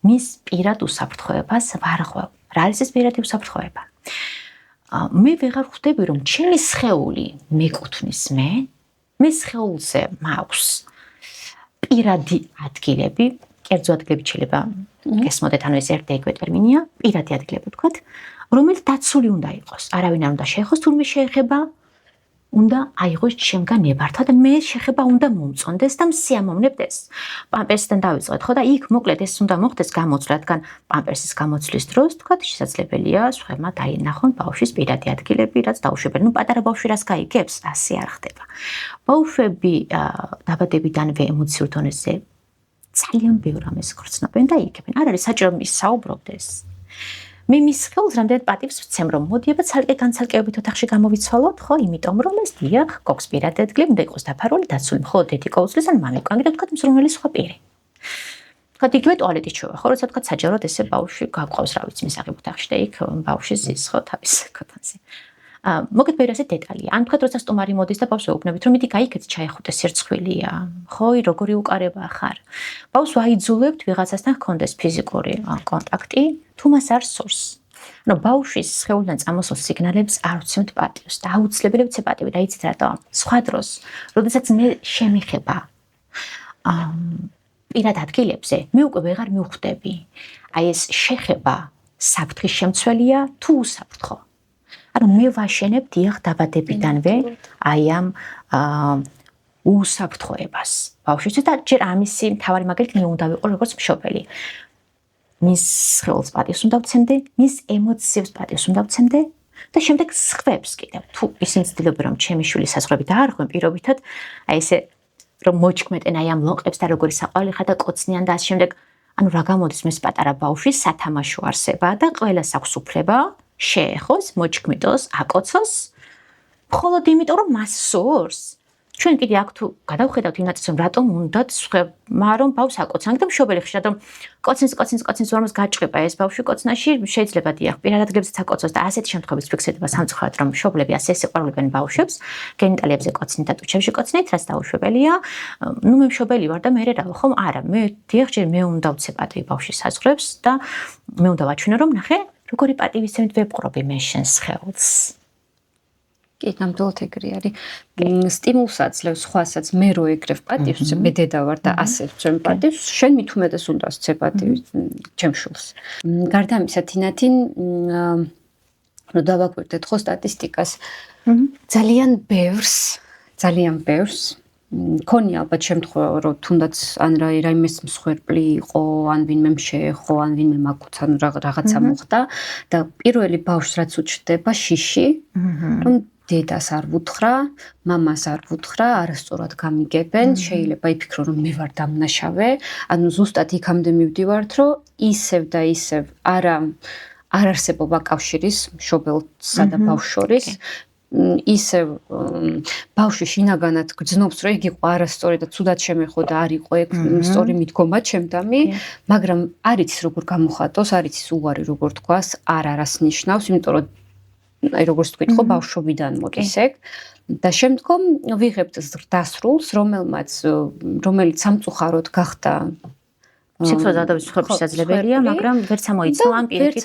Speaker 1: მის პირად უსაფრთხოებას ვარ ხვევ. რა არის ეს პირადი უსაფრთხოება? მე ვეღარ ხვდები, რომ ჩემი სხეული მეკუთვნის მე სხეულზე მაქვს პირადი ადგილები, კერძო ადგილები შეიძლება გესმოდეთ, ანუ ეს ერთ ეგრე ტერმინია, პირადი ადგილები ვთქვათ, რომელიც დაცული უნდა იყოს. არავინ არ უნდა შეეხოს, თურმე შეეხება, უნდა აიღოს ჩემგან ნებართვა და მე შეხება უნდა მომწონდეს და მსიამოვნებდეს. პამპერსიდან დავიწყეთ, ხო და იქ მოკლედ ეს უნდა მოხდეს გამოცვლა, რადგან პამპერსის გამოცვლის დროს თქვა შესაძლებელია სხვებმა დაინახონ ბავშვის პირადი ადგილები, რაც დაუშვებელი. პატარა ბავშვი რას გაიგებს, ასე არ ხდება. ბავშვები დაბადებიდანვე ემოციურ დონეზე ძალიან ბევრ რამეს გრძნობენ და იქებენ. არ არის საჭირო ის საუბრობდეს. მე მის ხელს რამდენად პატივს ვცემ, რომ მოდიება ცალკე განცალკევებით ოთახში გამოვიცვალოთ, ხო, იმიტომ რომ ეს დიახ, გოგს პირადი ადგილი უნდა იყოს დაფარული, დაცული მხოლოდ დედი კოუცლის ან მამი კանգრეთ თქვა მსურველი სხვა პირი. თქვა იგივე ტუალეტით შევა, ხო, როცა თქვა საჯაროდ ესე ბავშვი გაყავს, რა ვიცი, მისაღებ ოთახში და იქ ბავშვი ზის, ხო, თავის ქოთანზე. მოგეთ ბევრი ასე დეტალია. ან თქვა როცა სტუმარი მოდის და ბავშვს ეუბნებით, რომ მიდი გაიქეთ ჩაიხუტე სირცხვილია. ხო, როგორი უკარება ხარ. ბავშვს ვაიძულებთ ვიღაცასთან ჰქონდეს ფიზიკური კონტაქტი, თუ მას არ სურს. ანუ ბავშვის სხეულიდან წამოსულ სიგნალებს არ ვცემთ პატივს და აუცილებელი ვცე პატივი და იცით რატო? სხვა დროს, როდესაც მე შემიხება პირად ადგილებზე, მე უკვე ვეღარ მივხვდები. აი ეს შეხება საფრთხის შემცველია თუ უსაფრთხო. ანუ მე ვაშენებ დიახ დაბადებიდანვე აი ამ უსაფრთხოებას ბავშვისთვის და ჯერ ამისი მთავარი მაგალითი მე უნდა ვიყო როგორც მშობელი. მის სხეულს პატივს უნდა ვცემდე, მის ემოციებს პატივს უნდა ვცემდე და შემდეგ სხვებს კიდევ. თუ ისინი ცდილობენ რომ ჩემი შვილი საზღვრები დაარღვენ პირობითად, აი ესე რომ მოჩქმეტენ აი ამ ლოყებს და როგორი საყვარელი ხარ და კოცნიან და ასე შემდეგ, ანუ რა გამოდის მის პატარა ბავშვის სათამაშო არსება და ყველას აქვს უფლება შეეხოს, მოჩქმიტოს, აკოცოს, მხოლოდ იმიტომ რომ მას სურს. ჩვენ კიდე აქ თუ გადავხედავთ იმ ნაწილს, რომ რატომ უნდათ სხვებმა რომ ბავშვს აკოცან, და მშობელი ხშირად რომ კოცნის ვორმას გაჭყება ეს ბავშვი კოცნაში, შეიძლება დიახ, პირად ადგილებზეც აკოცოს და ასეთი შემთხვევების ფიქსირდება სამწუხაროდ, რომ მშობლები ასე სიყვარულებენ ბავშვებს, გენიტალიებზე კოცნით და ტუჩებში კოცნით, რაც დაუშვებელია. ნუ მე მშობელი ვარ და მე რა ხომ? არა, მე დიახ, ჯერ მე უნდა ვცე პატივი ბავშვის საზღვრებს და მე უნდა ვაჩვენო რომ ნახე, როგორი პატივი ვცემთ ვეპყრობი მე შენს სხეულს.
Speaker 2: კი, ნამდვილად ეგრე არის. სტიმულს აძლევს სხვასაც, მე რო ეგრევ პატივს, მე დედა ვარ და ასე ვცემ პატივს, შენ მით უმეტეს უნდა სცე პატივი ჩემ შულს. გარდა ამისა, თინათინ რო დავაკვირდეთ ხო სტატისტიკას, ძალიან ბევრს მქონია ალბათ შემთხვევა, რომ თუნდაც ან რაიმეს მსხვერპლი იყო, ან ვინმე შეეხო, ან ვინმე მაკუცა, რაღაცა მოხდა და პირველი ბავშვს რაც უჩნდება შიში, რომ დედას არ ვუთხრა, მამას არ ვუთხრა, არასწორად გამიგებენ, შეიძლება იფიქრო რომ მე ვარ დამნაშავე, ანუ ზუსტად იქამდე მივდივართ, რომ ისევ და ისევ არ არსებობა კავშირის მშობელსა და ბავშვს შორის. ისევ ბავშვი შინაგანად გრძნობს, რომ იგი იყო არასწორი და ცუდად შემეხო და არ იყო ეგ სწორი მიდგომა ჩემდამი, მაგრამ არ იცის როგორ გამოხატოს, არ იცის უარი როგორ თქვას, არას ნიშნავს, იმიტომ რომ აი როგორც თქვით ხო ბავშვობიდან მოდის ეგ და შემდგომ ვიღებთ ზრდასრულს, რომელიც სამწუხაროდ გახდა
Speaker 1: სიკვდილზადების მსხვერპლის შესაძლებელია, მაგრამ ვერც ამოიცნო ამ პირიქით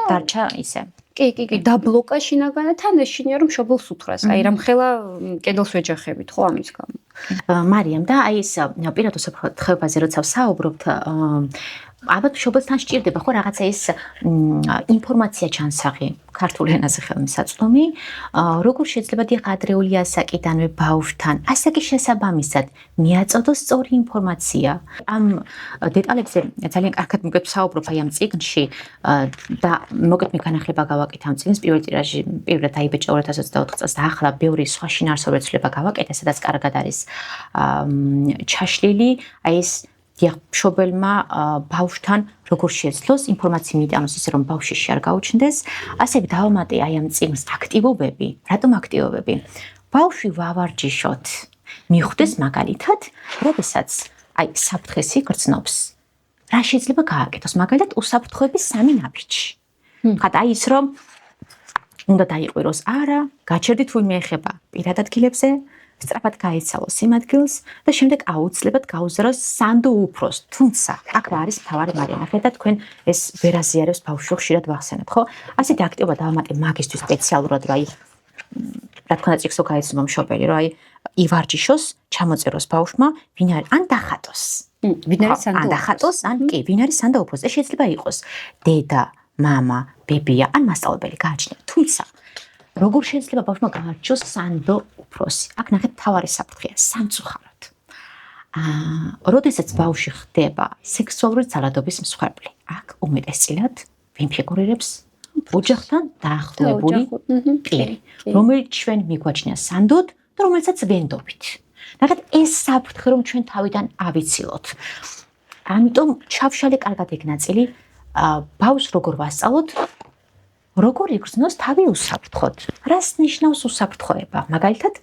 Speaker 1: დარჩა ისე.
Speaker 2: კი, დაბლოკა შინაგანად, თან ეშინია რომ მშობელს უთხრას. აი რამ ხელა კედელს ვეჯახებით ხო ამის გამო.
Speaker 1: მარიამ და აი ეს პირად უსაფრთხოებაზე როცა ვსაუბრობთ, ალბათ მშობელთან სჭირდება ხო რაღაცა ეს ინფორმაცია ჩანსაღი ქართულ ენაზე ხელმისაწვდომი, როგორ შეიძლება დიახ ადრეული ასაკიდანვე ბავშვთან ასაკის შესაბამისად მიაწოდოს სწორი ინფორმაცია. ამ დეტალებზე ძალიან კარგად მოგეთ ვსაუბრობ აი ამ წიგნში და მოგეთ მე განახლება გავაკეთე ამ წიგნის პირველი ტირაჟი პირველად დაიბეჭდა 2024 წელს და ახლა ბევრი სხვა შინაარსობრივი ცვლილება გავაკეთე, სადაც კარგად არის ჩაშლილი აი ეს დიახ მშობელმა ბავშვთან როგორ შეეცლოს ინფორმაცია მიიტანოს ისე რომ ბავშვში არ გაუჩნდეს, ასევე დავამატე აი ამ წიგნს აქტივობები. რატომ აქტივობები? ბავშვი ვავარჯიშოთ. მიხვდეს მაგალითად, როდესაც აი საფრთხესი გრძნობს. რა შეიძლება გააკეთოს? მაგალითად უსაფრთხოების სამი ნაბიჯი. ხათ აი ის რომ უნდა დაიყვიროს არა, გაჩერდით ვინმე ეხება პირად ადგილებზე, სწრაფად გაეცალოს იმ ადგილს და შემდეგ აუცილებლად გაუზროს სანდო უფროს. თუმცა აქ რა არის მთავარი მარიამ, ხედავთ თქვენ ეს ვერ აზიარებს ბავშვს ხშირად ვახსენებთ, ხო? ასეთი აქტივობა დავამატე მაგისტრის სპეციალურად, რომ აი რა თქმა უნდა წიგნს გაეცნობა მშობელი, რომ აი ივარჯიშოს, ჩამოწეროს ბავშვმა, ვინ არის ან დახატოს.
Speaker 2: ვინ არის სანდო უფროს?
Speaker 1: ან დახატოს, ან კი, ვინ არის სანდო უფროს? ეს შეიძლება იყოს დედა, მამა, ბებია, ან მასწავლებელი გააჩნია. თუმცა როგორ შეიძლება ბავშვმა გაარჩიოს სანდო უფროსი? აქ ნახეთ თავარი საფრთხეა სამწუხაროდ. როდესაც ბავშვი ხდება სექსუალური ძალადობის მსხვერპლი, აქ უმეტესწილად ვინ ფიგურირებს? ოჯახთან დაახლოებული პირი, რომელიც ჩვენ მიგვაჩნია სანდოდ და რომელსაც ვენდობით. ნახეთ, ეს საფრთხე რომ ჩვენ თავიდან ავიცილოთ. ამიტომ ჩავშალე კარგად ეგ ნაწილი, ბავშვს როგორ ვასწავლოთ, როგორ იგრძნოს თავი უსაფრთხოდ. რას ნიშნავს უსაფრთხოება? მაგალითად,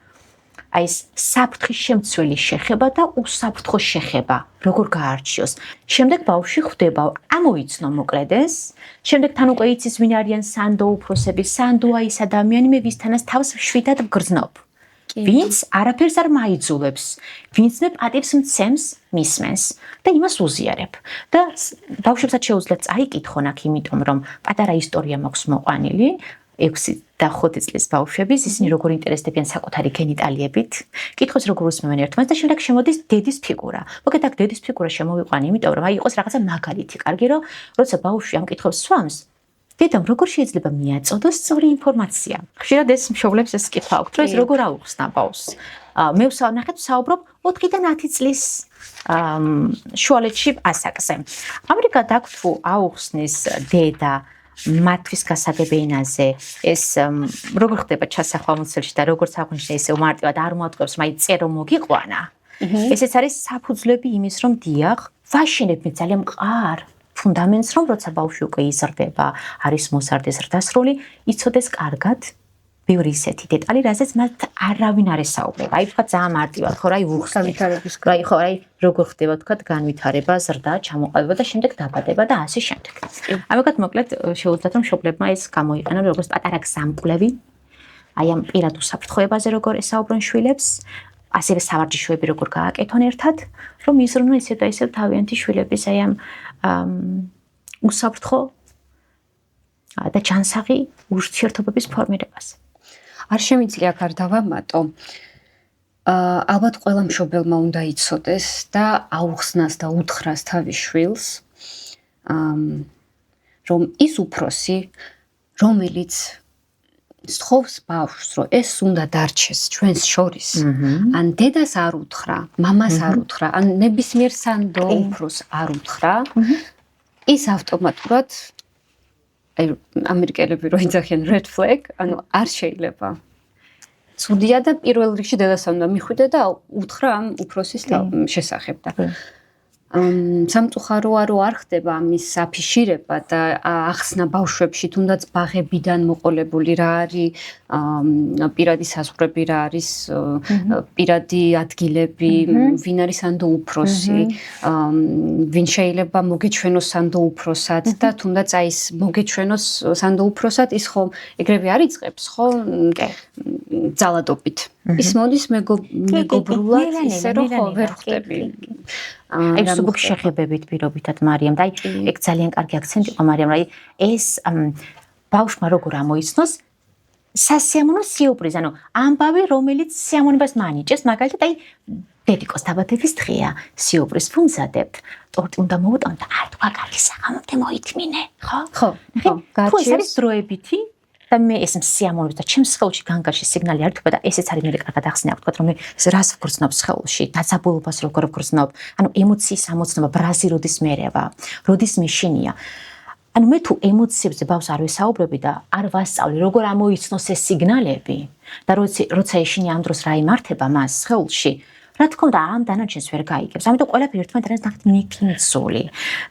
Speaker 1: აი ეს საფრთხის შემცველი შეხება და უსაფრთხო შეხება, როგორ გაარჩიოს. შემდეგ ბავშვი ხვდება, ამოიცნო მოკლედ ეს, შემდეგ თან უკვე იცის ვინ არიან სანდო უფროსები, სანდოა ის ადამიანი, მე ვისთანაც თავს შვიდად ვგრძნობ. ვინც არაფერს არ მაიძულებს, ვინც მე პატივს მცემს, მისმენს და იმას უზიარებ. და ბავშვებსაც შეუძლიათ წაიკითხონ აქ, იმიტომ რომ პატარა ისტორია მაქვს მოყვანილი, 6 და 5 წლის ბავშვების, ისინი როგორ ინტერესდებიან საკუთარი გენიტალიებით, კითხოს როგორ უსმენენ ერთმანეთს და შემდეგ შემოდის დედის ფიგურა. მოგეთ აქ დედის ფიგურა შემოვიყვანი, იმიტომ რომ აი იყოს რაღაცა მაგალითი კარგი, რომ როცა ბავშვი ამ კითხვებს სვამს, დედამ როგორ შეიძლება მიაწოდოს სწორი ინფორმაცია. ხშირად ეს მშობლებს ეს კითხვა აქვთ, რომ ეს როგორ აუხსნა ბავშვს. მე ნახეთ ვსაუბრობ 4-დან 10 წლის შუალედში ასაკზე. ამრიგად აქ თუ აუხსნის დედა მათთვის გასაგებინაზე ეს როგორ ხდება ჩასახვა მოცელში და როგორც აღვნიშნე ესე უმარტივად არ მოატყობს, მაინც წერო მოგიყვანა. ესეც არის საფუძვლები იმის, რომ დიახ, ვაშენებ მე ძალიან მყარ ფუნდამენტს, რომ როცა ბავშვი უკვე იზრდება, არის მოსარდეს ზრდასრული, იცოდეს კარგად ბევრი ისეთი დეტალი, რაზეც მათ არავინ არ ესაუბრება. აი თქვა ძალიან მარტივად, ხო, აი
Speaker 2: განვითარების
Speaker 1: აი ხო, აი როგორ ხდება თქვა განვითარება, ზრდა, ჩამოყალიბება და შემდეგ დაბადება და ასე შემდეგ. ამიტომ მოკლედ შეუძლიათ რომ მშობლებმა ეს გამოიყენონ როგორც პატარა გზამკვლევი, აი ამ პირად უსაფრთხოებაზე როგორ ესაუბრონ შვილებს, ასევე სავარჯიშოები როგორ გააკეთონ ერთად, რომ იზრუნონ ისე და ისე თავიანთი შვილების აი ამ უსაფრთხო და ჯანსაღი ურთიერთობების ფორმირებას.
Speaker 2: არ შემიძლია აქ არ დავამატო. ალბათ ყველა მშობელმა უნდა იცოდეს და აუხსნას და უთხრას თავის შვილს, რომ ის უფროსი, რომელიც სთხოვს ბავშვს, რომ ეს უნდა დარჩეს ჩვენს შორის, ან დედას არ უთხრა, მამას არ უთხრა, ან ნებისმიერ სანდო უფროსს არ უთხრა, ის ავტომატურად აი ამერიკელები რო იძახიან red flag, ანუ არ შეიძლება. ცუდია და პირველ რიგში დედას უნდა მიხვიდე და უთხრა ამ უფროსის შესახებ და სამწუხაროა რომ არ ხდება ამის აფიშირება და ახსნა ბავშვებში თუნდაც ბაღებიდან მოყოლებული რა არის პირადი საზღვრები, რა არის პირადი ადგილები, ვინ არის სანდო უფროსი, ვინ შეიძლება მოგეჩვენოს სანდო უფროსად და თუნდაც აი ეს მოგეჩვენოს სანდო უფროსად ის ხო ეგრევე არ იწყებს ხო ძალადობით. ის მოდის მეგობრულად ისე რომ ხო ვერ ხვდები.
Speaker 1: აი სუბუქ შეხებებით პირობითად მარიამ და აი ეგ ძალიან კარგი აქცენტი იყო მარიამ, აი ეს ბავშვმა როგორ ამოიცნოს სასიამოვნო სიურპრიზი, ანუ ამბავი რომელიც სიამოვნებას მანიჭებს, მაგალითად აი დედიკოს დაბადების დღეა, სიურპრიზს ვუმზადებთ, ტორტი უნდა მოვუტანოთ და აი თქვა კარგი საღამომდე მოითმინე, ხო?
Speaker 2: ხო,
Speaker 1: თუ ეს არის დროებითი და მე ეს სიამოვნების და ჩემს სხეულში განგარში სიგნალი არ თქვა და ესეც არის მე კარგად ახსნე აქ თქვა რომ მე რას ვგრძნობ სხეულში, დაძაბულობას როგორ ვგრძნობ, ანუ ემოციის ამოცნობა ბრაზი როდის მერევა, როდის მეშინია. ანუ მე თუ ემოციებზე ბავშვს არ ვესაუბრები და არ ვასწავლი როგორ ამოიცნოს ეს სიგნალები და როცა ეშინია ამ დროს რა იმართება მას სხეულში, რა თქმა უნდა ამ დანარჩენს ვერ გაიგებს. ამიტომ ყველაფერი ერთმანეთს ნახეთ მიკინცული.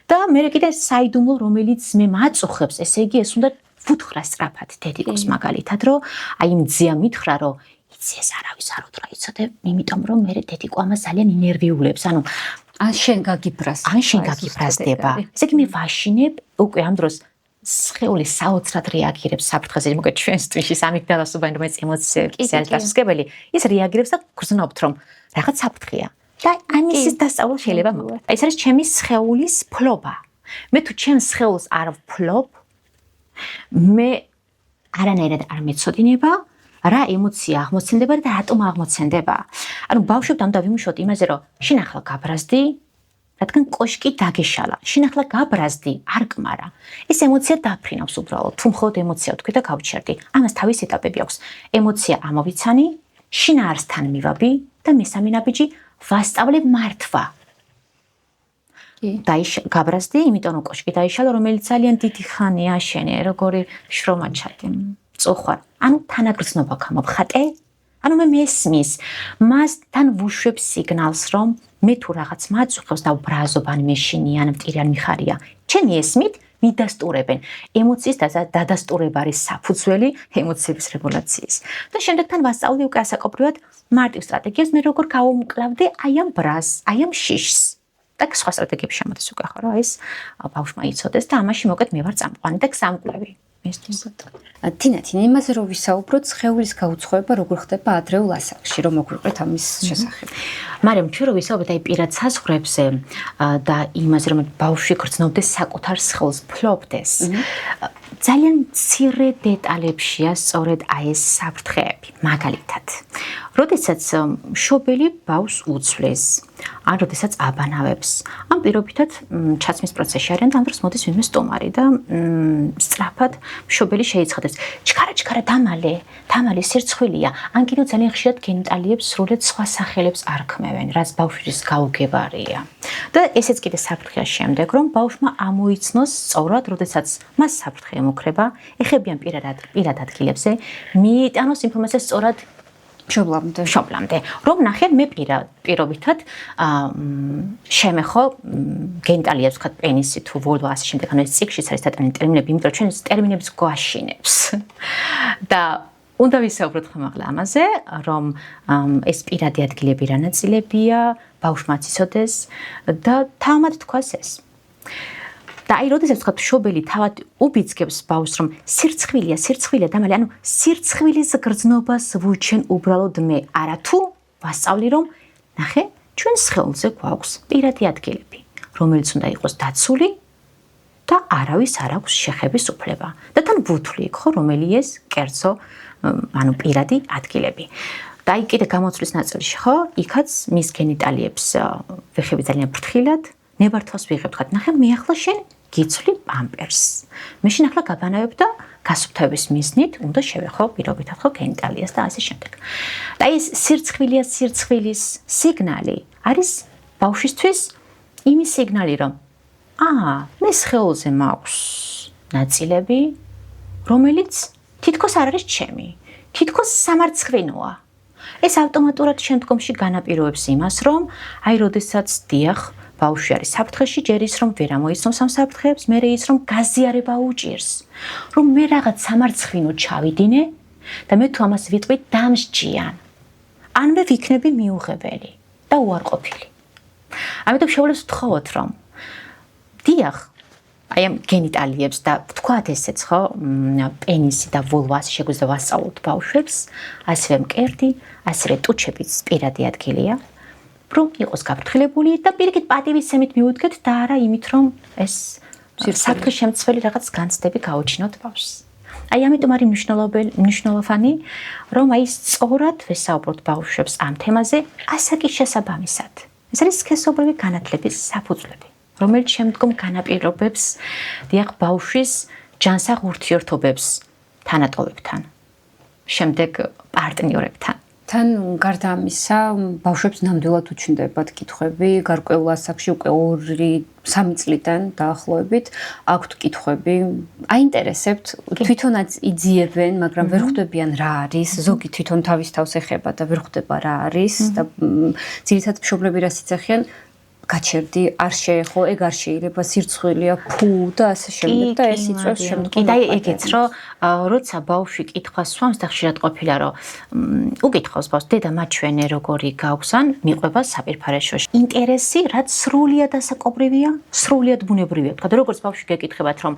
Speaker 1: და მე კიდე საიდუმლო რომელიც მე მაწუხებს, ესე იგი ეს უნდა ვუთხრა სწრაფად დედიკოს მაგალითად, რომ აი მძია მითხრა, რომ იცი ეს არავის არ უთხრა, იცოდე, იმიტომ რომ მე დედიკო ამას ძალიან ინერვიულებს, ანუ
Speaker 2: ან შენ გაგიბრაზდება.
Speaker 1: ესე იგი მე ვაშინებ, უკვე ამ დროს სხეული საოცრად რეაგირებს საფრთხეზე, მოკლედ ჩვენს თვიში ამიგდალას უბანი, რომელიც ემოციების არის დასასწრებელი, ის რეაგირებს და გრძნობთ, რომ რაღაც საფრთხეა. და ამის დასწავლა შეიძლება მოვიდეთ. ეს არის ჩემი სხეულის ფლობა. მე თუ ჩემს სხეულს არ ვფლობ, მე არანაირად არ მეცოდინება რა ემოცია აღმოცენდება და რატომ აღმოცენდება. ანუ ბავშვებთან უნდა ვიმუშაოთ იმაზე, რომ შენ ახლა გაბრაზდი, რადგან კოშკი დაგეშალა, შენ ახლა გაბრაზდი, არ კმარა. ეს ემოცია დაფრინავს უბრალოდ, თუ მხოლოდ ემოცია ვთქვი და გავჩერდი. ამას თავის ეტაპები აქვს. ემოცია ამოვიცანი, შინაარსთან მივაბი და მესამე ნაბიჯი ვასწავლებ მართვა. გაბრაზდი, იმიტომ რომ კოშკი დაიშალა, რომელიც ძალიან დიდი ხანია აშენე, როგორი შრომა ჩადე. წოხვარ. ანუ თანაგრძნობა გამოვხატე. ანუ მე მესმის, მასთან ვუშვებ სიგნალს, რომ მე თუ რაღაც მაწუხებს და ვბრაზობ ან მეშინიან მტირიან მიხარია. ჩემი ესმით მიდასტურებენ. ემოციის დადასტურება არის საფუძველი ემოციების რეგულაციის. და შემდეგთან ვასწავლი უკვე ასაკობრივად მარტივ სტრატეგიას, მე როგორ გავუმკლავდი აი ამ ბრაზს, აი ამ შიშს. და სხვა სტრატეგიები შემოდის უკვე ხო რა ეს ბავშვმა იცოდეს და ამაში მოკეთ მე ვარ წამყვანი და გსამკვლევი.
Speaker 2: თინათინ იმაზე რომ ვისაუბროთ სხეულის გაუცხოება როგორ ხდება ადრეულ ასაკში რომ მოგვიყვეთ ამის შესახებ.
Speaker 1: მაგრამ ჩვენ რომ ვისაუბროთ აი პირად საზღვრებზე და იმაზე რომ ბავშვი გრძნობდეს საკუთარ სხეულს, ფლობდეს. ძალიან მცირე დეტალებშია სწორედ აი ეს საფრთხეები. მაგალითად, როდესაც მშობელი ბავშვს უცვლის, ან როდესაც აბანავებს, ამ პირობითად ჩაცმის პროცესში არიან, ამ დროს მოდის ვინმე სტუმარი და სწრაფად მშობელი შეიცხადებს. ჩქარა დამალე სირცხვილია. ან კიდევ ძალიან ხშირად გენიტალიებს სრულად სხვა სახელებს არქმევენ, რაც ბავშვის გაუგებარია. და ესეც კიდე საფრთხეა შემდეგ, რომ ბავშვმა ამოიცნოს სწორად, როდესაც მას საფრთხე ემუქრება, ეხებიან პირად ადგილებზე, მიიტანოს ინფორმაცია სწორად მშობლამდე. რომ ნახე მე პირობითად შემეხო გენიტალიებს, ვთქვათ, პენისი თუ ვოლვა ასე შემდეგ, ანუ ეს ციკლშიც არის დატანილი ტერმინები, იმიტომ რომ ჩვენ ეს ტერმინებს გვაშინებს. და უნდა ვისაუბროთ ხმაღლა ამაზე, რომ ეს პირადი ადგილები რა ნაწილებია, ბავშვმაც იცოდეს და თავად თქვას ეს. და აი, როდესაც ვთქვათ, მშობელი თავად უბიძგებს ბავშვს, რომ სირცხვილია, დამალე, ანუ სირცხვილის გრძნობას ვუჩენ უბრალოდ მე, არათუ ვასწავლი, რომ ნახე, ჩვენ სხეულზე გვაქვს პირადი ადგილები, რომელიც უნდა იყოს დაცული და არავის არ აქვს შეხების უფლება. და თან ვუთვლი იქ ხო, რომელი ეს კერძო, ანუ პირადი ადგილები. და აი კიდე გამოცვლის ნაწილში ხო, იქაც მის გენიტალიებს ვეხები ძალიან ფრთხილად, ნებართვას ვიღებ, თქვა, ნახე, მე ახლა შენ გიცვლი პამპერსს. მე შენ ახლა გაბანავებ და გასუფთავების მიზნით უნდა შევეხო პირობითად ხო გენიტალიას და ასე შემდეგ. და ეს სირცხვილის სიგნალი არის ბავშვისთვის იმის სიგნალი, რომ მე სხეულზე მაქვს ნაწილები, რომელიც თითქოს არ არის ჩემი, თითქოს სამარცხვინოა. ეს ავტომატურად შემდგომში განაპირობებს იმას, რომ აი როდესაც დიახ ბავშვი არის საფრთხეში, ჯერ ის რომ ვერ ამოიცნობს ამ საფრთხეებს, მერე ის რომ გაზიარება უჭირს, რომ მე რაღაც სამარცხვინო ჩავიდინე და მე თუ ამას ვიტყვი დამსჯიან. ან მე ვიქნები მიუღებელი და უარყოფილი. ამიტომ შეუძლებს ვთხოვოთ, რომ დიახ, აი ამ გენიტალიებს და ვთქვათ ესეც ხო, პენისი და ვოლვა შეგვიძლია ვასწავლოთ ბავშვებს, ასევე მკერდი, ასევე ტუჩებიც პირადი ადგილია. რომ იყოს გაფრთხილებული და პირიქით პატივისცემით მიუდგეთ და არა იმით რომ ეს საფრთხის შემცველი რაღაც განცდები გაუჩინოთ ბავშვს. აი ამიტომ არის მნიშვნელოვანი რომ აი სწორად ვესაუბროთ ბავშვებს ამ თემაზე ასაკის შესაბამისად. ეს არის სქესობრივი განათლების საფუძვლები, რომელიც შემდგომ განაპირობებს დიახ ბავშვის ჯანსაღ ურთიერთობებს თანატოლებთან, შემდეგ პარტნიორებთან.
Speaker 2: თან გარდა ამისა, ბავშვებს ნამდვილად უჩნდებათ კითხვები, გარკვეულ ასაკში უკვე 2-3 წლიდან დაახლოებით აქვთ კითხვები. აინტერესებთ, თვითონაც იძიებენ, მაგრამ ვერ ხვდებიან რა არის, ზოგი თვითონ თავის თავს ეხება და ვერ ხვდება რა არის და ძირითადად მშობლები რას იცახიან, გაჩერდი, არ შეეხო, ეგ არ შეიძლება, სირცხვილია, ფუ და ასე შემდეგ და ეს იწვევს შემდგომ.
Speaker 1: კიდე ეგეც რომ როცა ბავშვი კითხვას სვამს და ხშირად ყოფილა რომ უკითხავს ბავშვს, დედა მაჩვენე როგორი გაქვს ან მიყვება საპირფარეშოში. ინტერესი რაც სრულიად ასაკობრივია, სრულიად ბუნებრივია. თქვა როგორც ბავშვი გეკითხებათ რომ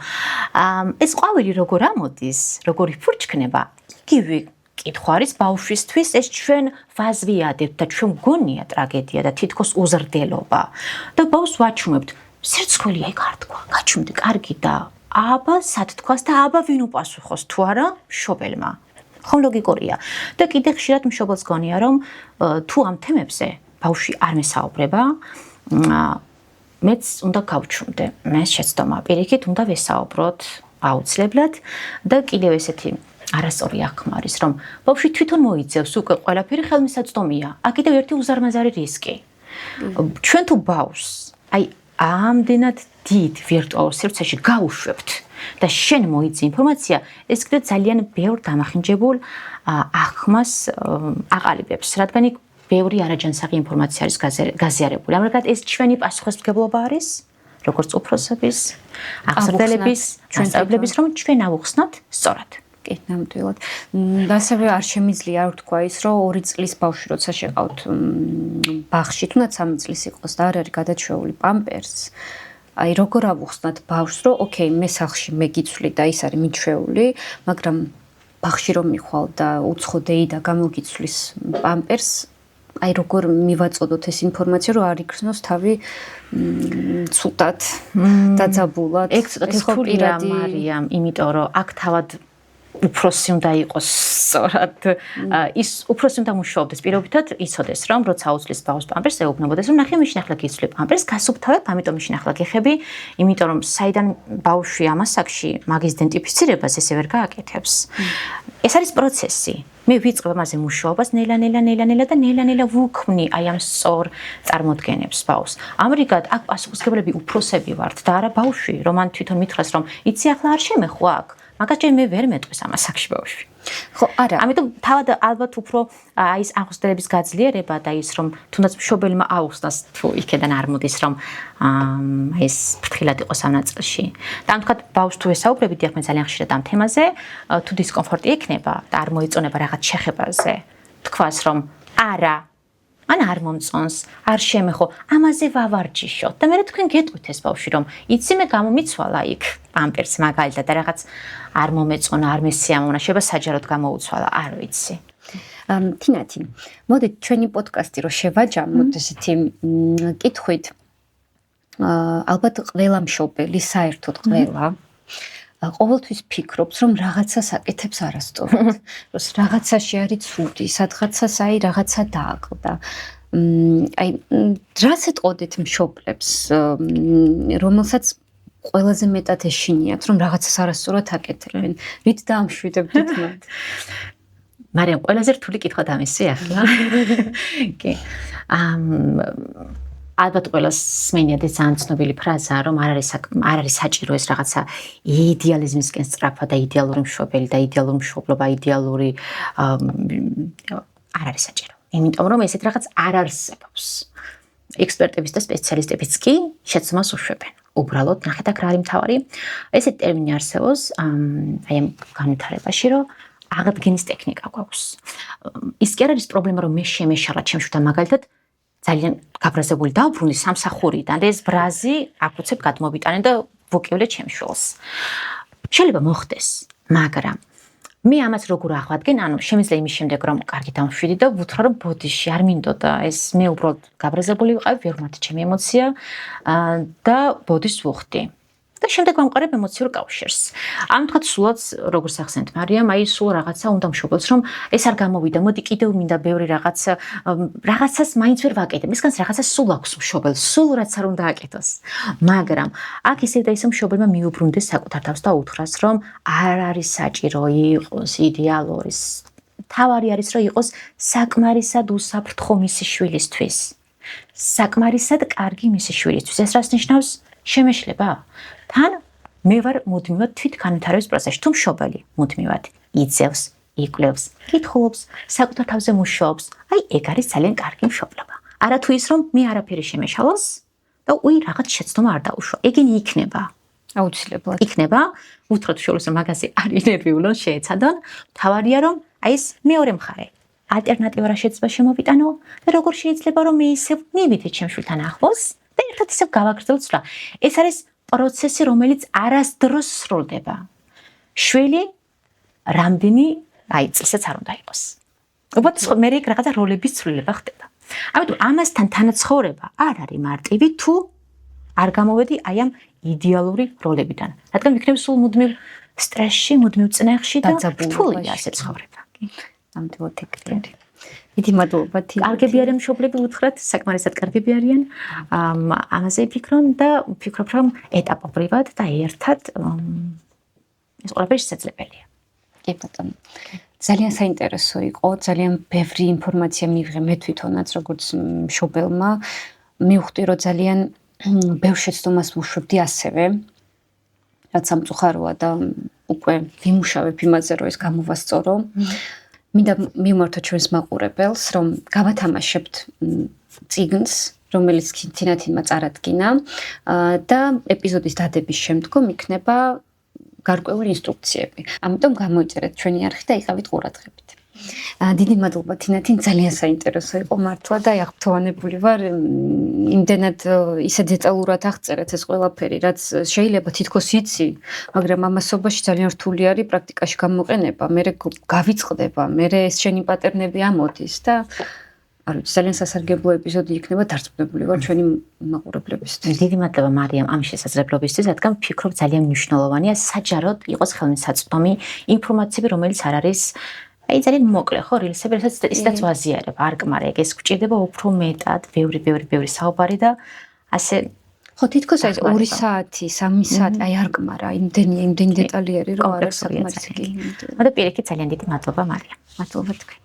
Speaker 1: ეს ყვავილი როგორ ამოდის, როგორი ფურჩქნება, იგივე კითხვა არის ბავშვისთვის, ეს ჩვენ ვაზვიადებთ და ჩვენ გონია ტრაგედია და თითქოს უზრდელობა. და ბავშვს ვაჩვენებთ, სირცხვილია ეგ არ თქვა, გაჩვენდი, კარგი და აბა სად თქვას და აბა ვინ უპასუხოს თუ არა მშობელმა. ხომ ლოგიკურია. და კიდე ხშირად მშობელს გონია რომ თუ ამ თემებზე ბავშვი არ მესაუბრება, მეც უნდა გავჩუმდე. მე შეცდომა პირიქით უნდა ვესაუბროთ აუცილებლად და კიდევ ესეთი არასწორი აღქმა არის, რომ ბავშვი თვითონ მოიძევს უკვე ყველაფერი ხელმისაწვდომია. აქ კიდევ ერთი უზარმაზარი რისკი. ჩვენ თუ ბავშვს ამდენად დიდ ვირტუალურ სივრცეში გავუშვებთ და შენ მოიძი ინფორმაცია, ეს კიდევ ძალიან ბევრ დამახინჯებულ აღქმას აყალიბებს, რადგან იქ ბევრი არაჯანსაღი ინფორმაცია არის გაზიარებული. ამრიგად ეს ჩვენი პასუხისმგებლობა არის, როგორც უფროსების, აღზრდელების, მასწავლებლების, რომ ჩვენ ავუხსნათ სწორად.
Speaker 2: კი, ნამდვილად. ასევე არ შემიძლია არ ვთქვა ის, რომ 2 წლის ბავშვი როცა შეყავთ ბაღში, თუნდაც 3 წლის იყოს და არ არის გადაჩვეული პამპერსს, აი როგორ ავუხსნათ ბავშვს, რომ ოკეი, მე სახლში მე გიცვლი და ის არის მიჩვეული, მაგრამ ბაღში რომ მიხვალ და უცხოდეი და გამოგიცვლის პამპერსს, აი როგორ მივაწოდოთ ეს ინფორმაცია, რომ არ იქნოს თავი ცუდად დაძაბულად.
Speaker 1: ეგ ცოტა რთულია, მარიამ, იმიტომ რომ აქ თავად უფროსი უნდა იყოს სწორად ის უფროსი უნდა მუშაობდეს პირობითად იცოდეს რომ როცა აუცლის ბავშვს პამპერსს ეუბნებოდეს რომ ნახე მის ნახლა გიცვლი პამპერსს გასუფთავებ ამიტომ მის ნახლა გეხები იმიტომ რომ საიდან ბავშვი ამას აქში მაგის იდენტიფიცირებას ესე ვერ გააკეთებს ეს არის პროცესი მე ვიწყებ ამაზე მუშაობას ნელა-ნელა და ნელა-ნელა ვუქმნი აი ამ სწორ წარმოდგენებს ბავშვს ამრიგად აქ პასუხისმგებლები უფროსები ვართ და არა ბავშვი რომ მან თვითონ მითხრას რომ იცი ახლა არ შემეხვა აქ მაგას მე ვერ მეტყვის ამას აქში ბავშვი.
Speaker 2: ხო, არა.
Speaker 1: ამიტომ თავად ალბათ უფრო აი ეს აღზრდელების გაძლიერება და ის რომ თუნდაც მშობელმა აუხსნას თუ იქედან არ მოდის რომ აი ეს ფრთხილად იყოს ამ ნაწილში. და ამ თქვათ ბავშვს თუ ესაუბრებდი ახლა ძალიან ხშირად ამ თემაზე, თუ დისკომფორტი ექნება და არ მოიწონება რაღაც შეხებაზე, თქვას რომ არა ან არ მომწონს, არ შემეხო, ამაზე ვავარჯიშოთ. და მე თქვენ გეტყვით ეს ბავშვი რომ იცი მე გამომიცვალა იქ პამპერს მაგალითად და რაღაც არ მომეწონა, არ მესიამოვნა, შეიძლება საჯაროდ გამოუცვალა, არ ვიცი.
Speaker 2: თინათი, მოდით ჩვენი პოდკასტი რო შევაჯამოთ ესეთი კითხვით. ალბათ ყველა მშობელი, საერთოდ ყველა ყოველთვის ფიქრობს, რომ რაღაცას აკეთებს არასწორად. რომ რაღაცაში არის ცუდი, სადღაცას აი რაღაცა დააკლდა. აი რას ეტყოდეთ მშობლებს, რომელსაც ყველაზე მეტად ეშინიათ, რომ რაღაცას არასწორად აკეთებენ. რით დაამშვიდებდით მათ?
Speaker 1: მარიამ, ყველაზე რთული კითხვა დამისი ახლა. კი. ალბათ ყველას სმენიათ ეს ძალიან ცნობილი ფრაზაა, რომ არ არის საჭირო ეს რაღაცა იდეალიზმისკენ სწრაფა და იდეალური მშობელი და იდეალური მშობლობა, იდეალური არ არის საჭირო. იმიტომ რომ ესეთ რაღაც არ არსებობს. ექსპერტებიც და სპეციალისტებიც კი შეცდომას უშვებენ. უბრალოდ ნახეთ აქ რა არის მთავარი. ესეთი ტერმინი არსებობს აი ამ განვითარებაში, რომ აღდგენის ტექნიკა გვაქვს. ის კი არ არის პრობლემა, რომ მე შემეშალა ჩემშვიდან მაგალითად ძალიან გაბრაზებული დავბრუნდი სამსახურიდან და ეს ბრაზი აკუცებ გადმოვიტანე და ვუკივლე ჩემშვილს. შეიძლება მოხდეს, მაგრამ მე ამას როგორ აღვადგენ, ანუ შემიძლია იმის შემდეგ რომ კარგი დამშვიდი და ვუთხრა რომ ბოდიში არ მინდოდა ეს მე უბრალოდ გაბრაზებული ვიყავი, ვერ ვმართ ჩემი ემოცია და ბოდიშს ვუხდი. და შემდეგ ვამყარებ ემოციურ კავშირს. ამ თქვა სულაც როგორც ახსენეთ მარიამ, აი სულ რაღაცა უნდა მშობელს რომ ეს არ გამოვიდა, მოდი კიდევ მინდა ბევრი რაღაცას მაინც ვერ ვაკეთებ. ისგანს რაღაცა სულ აქვს მშობელს, სულ რაც არ უნდა აკეთოს. მაგრამ აქ ისე და ისე მშობელმა მიუბრუნდეს საკუთარ თავს და უთხრას რომ არ არის საჭირო იყოს იდეალური. თავარი არის რომ იყოს საკმარისად უსაფრთხო მისი შვილისთვის. საკმარისად კარგი მისი შვილისთვის. ეს რას ნიშნავს? შემეშლება? თან მე ვარ მუდმივად თვითგანვითარების პროცესში. თუ მშობელი მუდმივად იწევს, იკვლევს, კითხულობს, საკუთარ თავზე მუშაობს, აი ეგ არის ძალიან კარგი მშობლობა. არა თუ ის რომ მე არაფერი შემეშალოს და რაღაც შეცდომა არ დაუშვა. ეგენი იქნება.
Speaker 2: აუცილებლად.
Speaker 1: იქნება, უთხრათ შვილს რომ მაგაზე არ ინერვიულონ, შეეცადონ. თავარია რომ აი ეს მეორე მხარე. ალტერნატივა რა შეიძლება შემოვიტანო და როგორ შეიძლება რომ მე ისევ მივიდე ჩემ შვილთან ახლოს და ერთად ისევ გავაგრძელოთ სვლა. ეს არის პროცესი, რომელიც არასდროს სრულდება. შვილი რამდენი წელსაც არ უნდა იყოს. უბრალოდ მე რაღაცა როლების ცვლილება ხდება. ამიტომ ამასთან თანაცხოვრება არ არის მარტივი, თუ არ გამოვედი აი ამ იდეალური როლებიდან. რადგან ვიქნები სულ მუდმივ სტრესში, მუდმივ წნეხში და რთულია ასე ცხოვრება.
Speaker 2: ნამდვილად ეგრე არის. დიდი მადლობა თინათინ.
Speaker 1: კარგები არიან მშობლები უთხრათ, საკმარისად კარგები არიან. ამაზე ვფიქრობ და ვფიქრობ, რომ ეტაპობრივად და ერთად ეს ყველაფერი შესაძლებელია.
Speaker 2: კი ბატონო. ძალიან საინტერესო იყო, ძალიან ბევრი ინფორმაცია მივიღე მე თვითონაც როგორც მშობელმა. მივხვდი რომ ძალიან ბევრ შეცდომას ვუშვებდი ასევე. რაც სამწუხაროა და უკვე ვიმუშავებ იმაზე რომ ეს გამოვასწორო. მინდა მივმართო ჩვენს მაყურებელს, რომ გავათამაშებთ წიგნს, რომელიც თინათინმა წარადგინა და ეპიზოდის დადების შემდგომ იქნება გარკვეული ინსტრუქციები. ამიტომ გამოიწერეთ ჩვენი არხი და იყავით ყურადღებით. დიდი მადლობა თინათინ, ძალიან საინტერესო იყო მართლა და აღფრთოვანებული ვარ. იმდენად ისე დეტალურად აღწერეთ ეს ყველაფერი, რაც შეიძლება თითქოს იცი, მაგრამ ამასობაში ძალიან რთული არის პრაქტიკაში გამოყენება. მე გავიწყდება, მე ეს შენი პატერნები ამოდის და არ ვიცი, ძალიან სასარგებლო ეპიზოდი იქნება, დარწმუნებული ვარ ჩვენი მაყურებლებისთვის.
Speaker 1: დიდი მადლობა მარიამ ამ შესაძლებლობისთვის, რადგან ვფიქრობ ძალიან მნიშვნელოვანია საჯაროდ იყოს ხელმისაწვდომი ინფორმაციები, რომელიც არ არის ძალიან მოკლე, ხო, რილსები, რასაც ისედაც ვაზიარებ, არ კმარ, ეს გვჭირდება უფრო მეტად, ბევრი საუბარი და ასე
Speaker 2: ხო, თითქოს აი 2 საათი, 3 საათი, აი არ კმარ, იმდენი დეტალი არის, რომ არ არის საკმარისი.
Speaker 1: მაგრამ პირიქით ძალიან დიდი მადლობა მარიამ.
Speaker 2: მადლობა თქვენ.